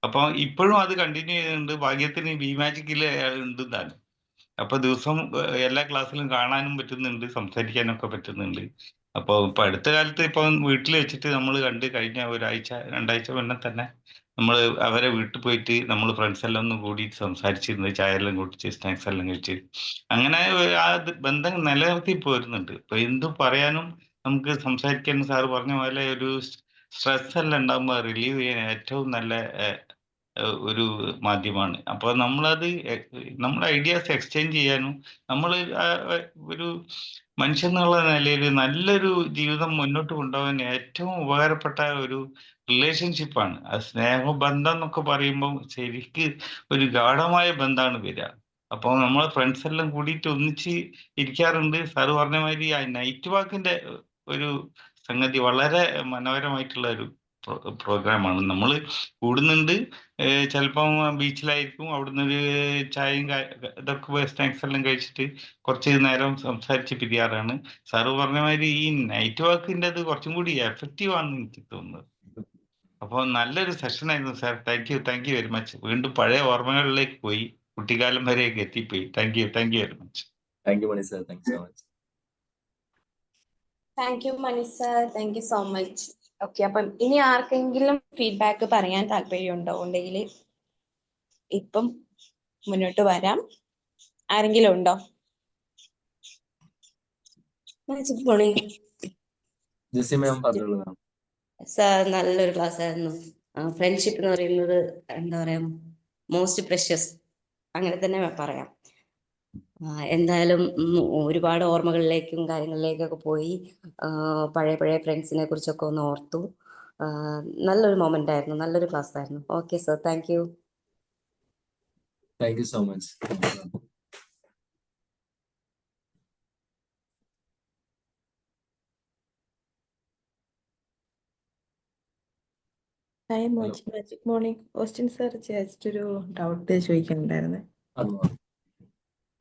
അപ്പൊ ഇപ്പോഴും അത് കണ്ടിന്യൂ ചെയ്യുന്നുണ്ട്. ഭാഗ്യത്തിന് ബി മാജിക്കിൽ ഉണ്ട് താനും. അപ്പൊ ദിവസം എല്ലാ ക്ലാസ്സിലും കാണാനും പറ്റുന്നുണ്ട്, സംസാരിക്കാനൊക്കെ പറ്റുന്നുണ്ട്. അപ്പൊ ഇപ്പൊ അടുത്ത കാലത്ത് ഇപ്പൊ വീട്ടിൽ വെച്ചിട്ട് നമ്മൾ കണ്ട് കഴിഞ്ഞ ഒരാഴ്ച 2 ആഴ്ച മുന്നേ തന്നെ നമ്മൾ അവരെ വീട്ടിൽ പോയിട്ട് നമ്മൾ ഫ്രണ്ട്സ് എല്ലാം ഒന്ന് കൂടി സംസാരിച്ചിരുന്നു. ചായ എല്ലാം കുടിച്ച് സ്നാക്സ് എല്ലാം കഴിച്ച് അങ്ങനെ ആ ബന്ധം നിലനിർത്തി പോരുന്നുണ്ട്. ഇപ്പൊ എന്ത് പറയാനും നമുക്ക് സംസാരിക്കാൻ സാറ് പറഞ്ഞ പോലെ ഒരു സ്ട്രെസ് എല്ലാം ഉണ്ടാകുമ്പോൾ റിലീവ് ചെയ്യാൻ ഏറ്റവും നല്ല ഒരു മാധ്യമമാണ്. അപ്പൊ നമ്മളത് നമ്മുടെ ഐഡിയാസ് എക്സ്ചേഞ്ച് ചെയ്യാനും നമ്മൾ ഒരു മനുഷ്യൻ എന്നുള്ള നിലയിൽ നല്ലൊരു ജീവിതം മുന്നോട്ട് കൊണ്ടുപോകാൻ ഏറ്റവും ഉപകാരപ്പെട്ട ഒരു റിലേഷൻഷിപ്പാണ്. അത് സ്നേഹബന്ധം എന്നൊക്കെ പറയുമ്പോൾ ശരിക്ക് ഒരു ഗാഢമായ ബന്ധമാണ് വരിക. അപ്പോൾ നമ്മൾ ഫ്രണ്ട്സ് എല്ലാം കൂടിയിട്ട് ഒന്നിച്ച് ഇരിക്കാറുണ്ട്. സാറ് പറഞ്ഞ മാതിരി ആ നൈറ്റ് വാക്കിന്റെ ഒരു സംഗതി വളരെ മനോഹരമായിട്ടുള്ള ഒരു പ്രോഗ്രാമാണ്. നമ്മൾ കൂടുന്നുണ്ട്, ചിലപ്പം ബീച്ചിലായിരിക്കും. അവിടുന്ന് ഒരു ചായയും ഇതൊക്കെ സ്നാക്സ് എല്ലാം കഴിച്ചിട്ട് കുറച്ച് നേരം സംസാരിച്ച് പിരിയാറാണ്. സാറ് പറഞ്ഞ മാതിരി ഈ നൈറ്റ് വാക്കിൻ്റെ അത് കുറച്ചും കൂടി എഫക്റ്റീവ് ആണെന്ന് എനിക്ക് തോന്നുന്നത്. അപ്പോൾ നല്ലൊരു സെഷൻ ആയിരുന്നു sir. Thank you very much. വീണ്ടും പഴയ ഓർമ്മകളിലേക്ക് പോയി, കുട്ടിക്കാലം വരെയൊക്കെ എത്തിപ്പോയി. Thank you very much. Thank you Mani sir. Thank you so much. Thank you Mani sir. Thank you so much. Okay, അപ്പം ഇനി ആർക്കെങ്കിലും ഫീഡ്ബാക്ക് പറയാൻ താല്പര്യമുണ്ടോ ഉണ്ടെങ്കിൽ ഇപ്പം മുന്നോട്ട് വരാം. ആരെങ്കിലും ഉണ്ടോ? ജെസ്സി മാം പറഞ്ഞോളൂ മാം. സാർ നല്ലൊരു ക്ലാസ് ആയിരുന്നു. ഫ്രണ്ട്ഷിപ്പ് എന്ന് പറയുന്നത് എന്താ പറയാ, മോസ്റ്റ് പ്രഷ്യസ്, അങ്ങനെ തന്നെ പറയാം. എന്തായാലും ഒരുപാട് ഓർമ്മകളിലേക്കും കാര്യങ്ങളിലേക്കൊക്കെ പോയി. പഴയ ഫ്രണ്ട്സിനെ കുറിച്ചൊക്കെ ഒന്ന് ഓർത്തു. നല്ലൊരു മൊമെന്റ് ആയിരുന്നു, നല്ലൊരു ക്ലാസ് ആയിരുന്നു. Okay sir, thank you. Thank you so much. Hi magic morning. Austin sir, just ഒരു ഡൗട്ട് ചോദിക്കുന്നുണ്ടായിരുന്നു.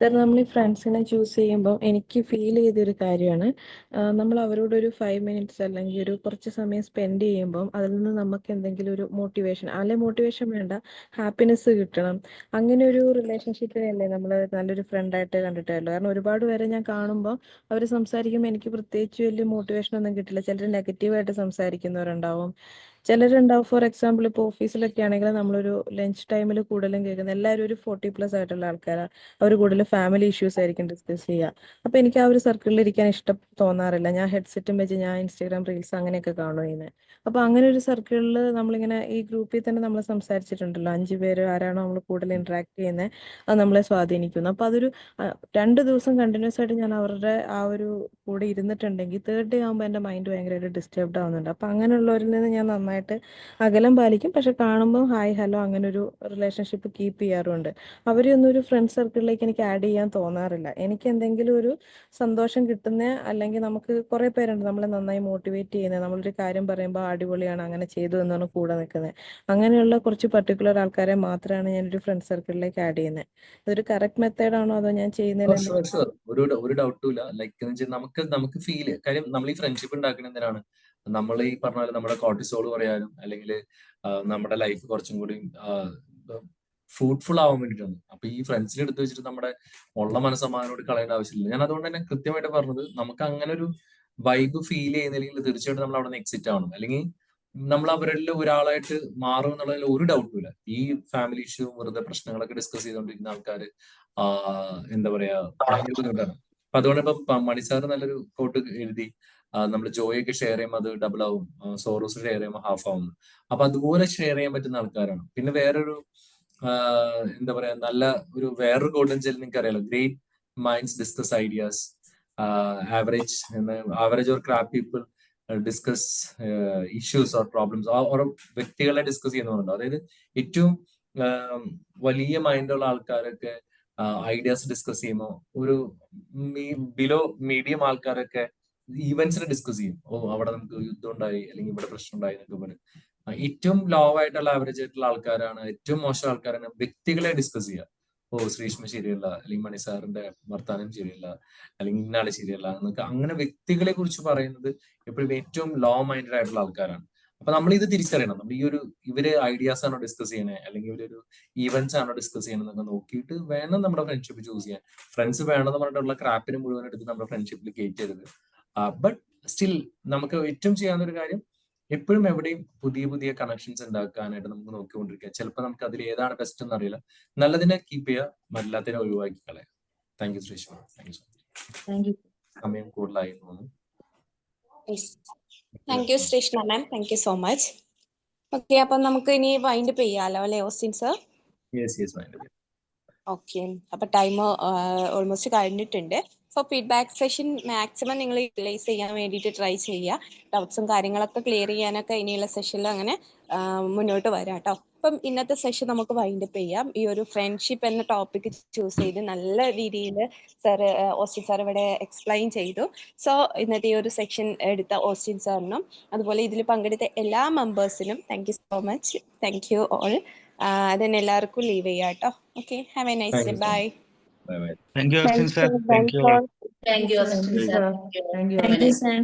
സാർ, നമ്മൾ ഈ ഫ്രണ്ട്സിനെ ചൂസ് ചെയ്യുമ്പോൾ എനിക്ക് ഫീൽ ചെയ്തൊരു കാര്യമാണ്, നമ്മൾ അവരോടൊരു 5 മിനിറ്റ്സ് അല്ലെങ്കിൽ ഒരു കുറച്ച് സമയം സ്പെൻഡ് ചെയ്യുമ്പം അതിൽ നിന്ന് നമുക്ക് എന്തെങ്കിലും ഒരു മോട്ടിവേഷൻ, മോട്ടിവേഷൻ വേണ്ട, ഹാപ്പിനെസ് കിട്ടണം. അങ്ങനെ ഒരു റിലേഷൻഷിപ്പിനല്ലേ നമ്മൾ നല്ലൊരു ഫ്രണ്ടായിട്ട് കണ്ടിട്ടുള്ളൂ. കാരണം ഒരുപാട് പേരെ ഞാൻ കാണുമ്പോൾ അവർ സംസാരിക്കുമ്പോൾ എനിക്ക് പ്രത്യേകിച്ച് വലിയ മോട്ടിവേഷൻ ഒന്നും കിട്ടില്ല. ചിലർ നെഗറ്റീവായിട്ട് സംസാരിക്കുന്നവരുണ്ടാവും, ചിലരുണ്ടാവും. ഫോർ എക്സാമ്പിൾ ഇപ്പോൾ ഓഫീസിലൊക്കെ ആണെങ്കിൽ നമ്മളൊരു ലഞ്ച് ടൈമിൽ കൂടുതലും കേൾക്കുന്നത് എല്ലാവരും ഒരു 40+ ആയിട്ടുള്ള ആൾക്കാരാണ്. അവർ കൂടുതൽ ഫാമിലി ഇഷ്യൂസ് ആയിരിക്കും ഡിസ്കസ് ചെയ്യുക. അപ്പോൾ എനിക്ക് ആ ഒരു സർക്കിളിൽ ഇരിക്കാൻ ഇഷ്ടം തോന്നാറില്ല. ഞാൻ ഹെഡ്സെറ്റും വെച്ച് ഞാൻ ഇൻസ്റ്റാഗ്രാം റീൽസ് അങ്ങനെയൊക്കെ കാണുന്നത്. അപ്പോൾ അങ്ങനെ ഒരു സർക്കിളിൽ നമ്മളിങ്ങനെ ഈ ഗ്രൂപ്പിൽ തന്നെ നമ്മൾ സംസാരിച്ചിട്ടുണ്ടല്ലോ, 5 പേര് ആരാണോ നമ്മൾ കൂടുതൽ ഇന്ററാക്ട് ചെയ്യുന്നത് അത് നമ്മളെ സ്വാധീനിക്കുന്നു. അപ്പോൾ അതൊരു 2 ദിവസം കണ്ടിന്യൂസ് ആയിട്ട് ഞാൻ അവരുടെ ആ ഒരു കൂടെ ഇരുന്നിട്ടുണ്ടെങ്കിൽ 3rd ഡേ ആകുമ്പോൾ എൻ്റെ മൈൻഡ് ഭയങ്കരമായിട്ട് ഡിസ്റ്റർബ്ഡ് ആവുന്നുണ്ട്. അപ്പോൾ അങ്ങനെയുള്ളവരിൽ നിന്ന് ഞാൻ നന്നായിട്ട് അകലം പാലിക്കും. പക്ഷെ കാണുമ്പോൾ ഹായ് ഹലോ അങ്ങനെ ഒരു റിലേഷൻഷിപ്പ് കീപ്പ് ചെയ്യാറുണ്ട്. അവരെ ഒന്നും ഒരു ഫ്രണ്ട് സർക്കിളിലേക്ക് എനിക്ക് ആഡ് ചെയ്യാൻ തോന്നാറില്ല. എനിക്ക് എന്തെങ്കിലും ഒരു സന്തോഷം കിട്ടുന്ന, അല്ലെങ്കിൽ നമുക്ക് കുറേ പേരുണ്ട് നമ്മളെ നന്നായി മോട്ടിവേറ്റ് ചെയ്യുന്നത്, നമ്മളൊരു കാര്യം പറയുമ്പോൾ അടിപൊളിയാണ് അങ്ങനെ ചെയ്തു എന്ന് പറഞ്ഞ് കൂടെ നിൽക്കുന്നത്. അങ്ങനെയുള്ള കുറച്ച് പർട്ടിക്കുലർ ആൾക്കാരെ മാത്രമാണ് ഞാനൊരു ഫ്രണ്ട് സർക്കിളിലേക്ക് ആഡ് ചെയ്യുന്നത്. ഇതൊരു കറക്റ്റ് മെത്തേഡാണോ അതോ ഞാൻ ചെയ്യുന്നതിൽ ഒരു ഡൗട്ടും ഇല്ല. ലൈക്ക് നമുക്ക് ഫീല് കാര്യം നമ്മൾ ഈ ഫ്രണ്ട്ഷിപ്പ് ഉണ്ടാക്കുന്ന എന്തിനാണ്? നമ്മൾ ഈ പറഞ്ഞ പോലെ നമ്മുടെ കോർട്ടിസോൾ പറയാനും അല്ലെങ്കിൽ നമ്മുടെ ലൈഫ് കുറച്ചും കൂടി ഫ്രൂട്ട്ഫുൾ ആവാൻ വേണ്ടിയിട്ടാണ്. അപ്പൊ ഈ ഫ്രണ്ട്സിനെ എടുത്ത് വെച്ചിട്ട് നമ്മുടെ ഉള്ള മനസ്സമാനോട് കളയേണ്ട ആവശ്യമില്ല. ഞാൻ അതുകൊണ്ട് തന്നെ കൃത്യമായിട്ട് പറഞ്ഞത്, നമുക്ക് അങ്ങനെ ഒരു വൈബ് ഫീൽ ചെയ്യുന്നില്ലെങ്കിൽ തീർച്ചയായിട്ടും നമ്മൾ അവിടെ നിന്ന് എക്സിറ്റ് ആവണം. അല്ലെങ്കിൽ നമ്മൾ അവരിൽ ഒരാളായിട്ട് മാറും എന്നുള്ളതിൽ ഒരു ഡൗട്ടും ഇല്ല. ഈ ഫാമിലി ഇഷ്യൂ വെറുതെ പ്രശ്നങ്ങളൊക്കെ ഡിസ്കസ് ചെയ്തുകൊണ്ടിരിക്കുന്ന ആൾക്കാർ എന്താ പറയാ ഭയങ്കര ബുദ്ധിമുട്ടാണ്. അപ്പൊ അതുകൊണ്ട് ഇപ്പൊ മണി സാർ നല്ലൊരു കോട്ട് എഴുതി, നമ്മൾ ജോയൊക്കെ ഷെയർ ചെയ്യുമ്പോൾ അത് ഡബിൾ ആവും, സോറോസ് ഷെയർ ചെയ്യുമ്പോൾ ഹാഫ് ആവും. അപ്പൊ അതുപോലെ ഷെയർ ചെയ്യാൻ പറ്റുന്ന ആൾക്കാരാണ്. പിന്നെ വേറൊരു എന്താ പറയാ, വേറൊരു ഗോൾഡൻ ജെൽ നിങ്ങൾക്ക് അറിയാലോ, great minds discuss ideas, average or crap people discuss issues or problems. ഓരോ വ്യക്തികളെ ഡിസ്കസ് ചെയ്യുന്നുണ്ടോ, അതായത് ഏറ്റവും വലിയ മൈൻഡുള്ള ആൾക്കാരൊക്കെ ഐഡിയാസ് ഡിസ്കസ് ചെയ്യുമ്പോൾ ഒരു ബിലോ മീഡിയം ആൾക്കാരൊക്കെ ഈവൻസിനെ ഡിസ്കസ് ചെയ്യും. അവിടെ നമുക്ക് യുദ്ധം ഉണ്ടായി അല്ലെങ്കിൽ ഇവിടെ പ്രശ്നം ഉണ്ടായി എന്നൊക്കെ പറയും. ഏറ്റവും ലോ ആയിട്ടുള്ള ആവറേജ് ആയിട്ടുള്ള ആൾക്കാരാണ്, ഏറ്റവും മോശം ആൾക്കാരാണ് വ്യക്തികളെ ഡിസ്കസ് ചെയ്യുക. ശ്രീഷ്മ ശരിയല്ല, അല്ലെങ്കിൽ മണി സാറിന്റെ വർത്താനം ശരിയല്ല, അല്ലെങ്കിൽ ഇന്നാള് ശരിയല്ല എന്നൊക്കെ അങ്ങനെ വ്യക്തികളെ കുറിച്ച് പറയുന്നത് എപ്പോഴും ഏറ്റവും ലോ മൈൻഡഡ് ആയിട്ടുള്ള ആൾക്കാരാണ്. അപ്പൊ നമ്മൾ ഇത് തിരിച്ചറിയണം. നമ്മൾ ഇവര് ഐഡിയാസ് ആണോ ഡിസ്കസ് ചെയ്യണേ, അല്ലെങ്കിൽ ഇവരൊരു ഈവൻസ് ആണോ ഡിസ്കസ് ചെയ്യണമെന്നൊക്കെ നോക്കിയിട്ട് വേണം നമ്മുടെ ഫ്രണ്ട്ഷിപ്പ് ചൂസ് ചെയ്യാൻ. ഫ്രണ്ട്സ് വേണമെന്ന് പറഞ്ഞിട്ടുള്ള ക്രാപ്പിന് മുഴുവൻ എടുത്ത് നമ്മുടെ ഫ്രണ്ട്ഷിപ്പിൽ കയറ്റരുത്. ബട്ട് സ്റ്റിൽ നമുക്ക് ഏറ്റവും ചെയ്യാവുന്ന ഒരു കാര്യം, എപ്പോഴും എവിടെയും പുതിയ പുതിയ കണക്ഷൻസ് ഉണ്ടാക്കാനായിട്ട് നമുക്ക് നോക്കിക്കൊണ്ടിരിക്കുക. ചിലപ്പോൾ നമുക്ക് അതിൽ ഏതാണ് ബെസ്റ്റ് എന്ന് അറിയില്ല. നല്ലതിനെ കീപ്പ് ചെയ്യുക, എല്ലാത്തിനെ ഒഴിവാക്കി കളയാം. Thank you Sreeshma. Thank you so much. സമയം കൂടുതലായി തോന്നുന്നു. Thank you Sreeshma ma'am, thank you so much. Okay, അപ്പൊ നമുക്ക് ഇനി വൈൻഡ് അപ്പ് ചെയ്യാലോ അല്ലെ ഓസ്റ്റിൻ സർ? ഓക്കെ, അപ്പൊ ടൈം ഓൾമോസ്റ്റ് കഴിഞ്ഞിട്ടുണ്ട്. സോ ഫീഡ്ബാക്ക് സെഷൻ മാക്സിമം നിങ്ങൾ യൂട്ടിലൈസ് ചെയ്യാൻ വേണ്ടിയിട്ട് ട്രൈ ചെയ്യുക. ഡൗട്ട്സും കാര്യങ്ങളൊക്കെ ക്ലിയർ ചെയ്യാനൊക്കെ ഇനിയുള്ള സെഷനിൽ അങ്ങനെ മുന്നോട്ട് വരാം കേട്ടോ. അപ്പം ഇന്നത്തെ സെഷൻ നമുക്ക് വൈൻഡ് അപ്പ് ചെയ്യാം. ഈ ഒരു ഫ്രണ്ട്ഷിപ്പ് എന്ന ടോപ്പിക് ചൂസ് ചെയ്ത് നല്ല രീതിയിൽ ഓസ്റ്റിൻ സാർ ഇവിടെ എക്സ്പ്ലെയിൻ ചെയ്തു. സോ ഇന്നത്തെ ഈ ഒരു സെക്ഷൻ എടുത്ത ഓസ്റ്റിൻ സാറിനും അതുപോലെ ഇതിൽ പങ്കെടുത്ത എല്ലാ മെമ്പേഴ്സിനും thank you so much. Thank you all. അതിന് എല്ലാവർക്കും ലീവ് ചെയ്യാം കേട്ടോ. Okay, have a nice day. Bye. Thank you, Austin sir. Thank you all. Thank you, Austin sir. Thank you, sir.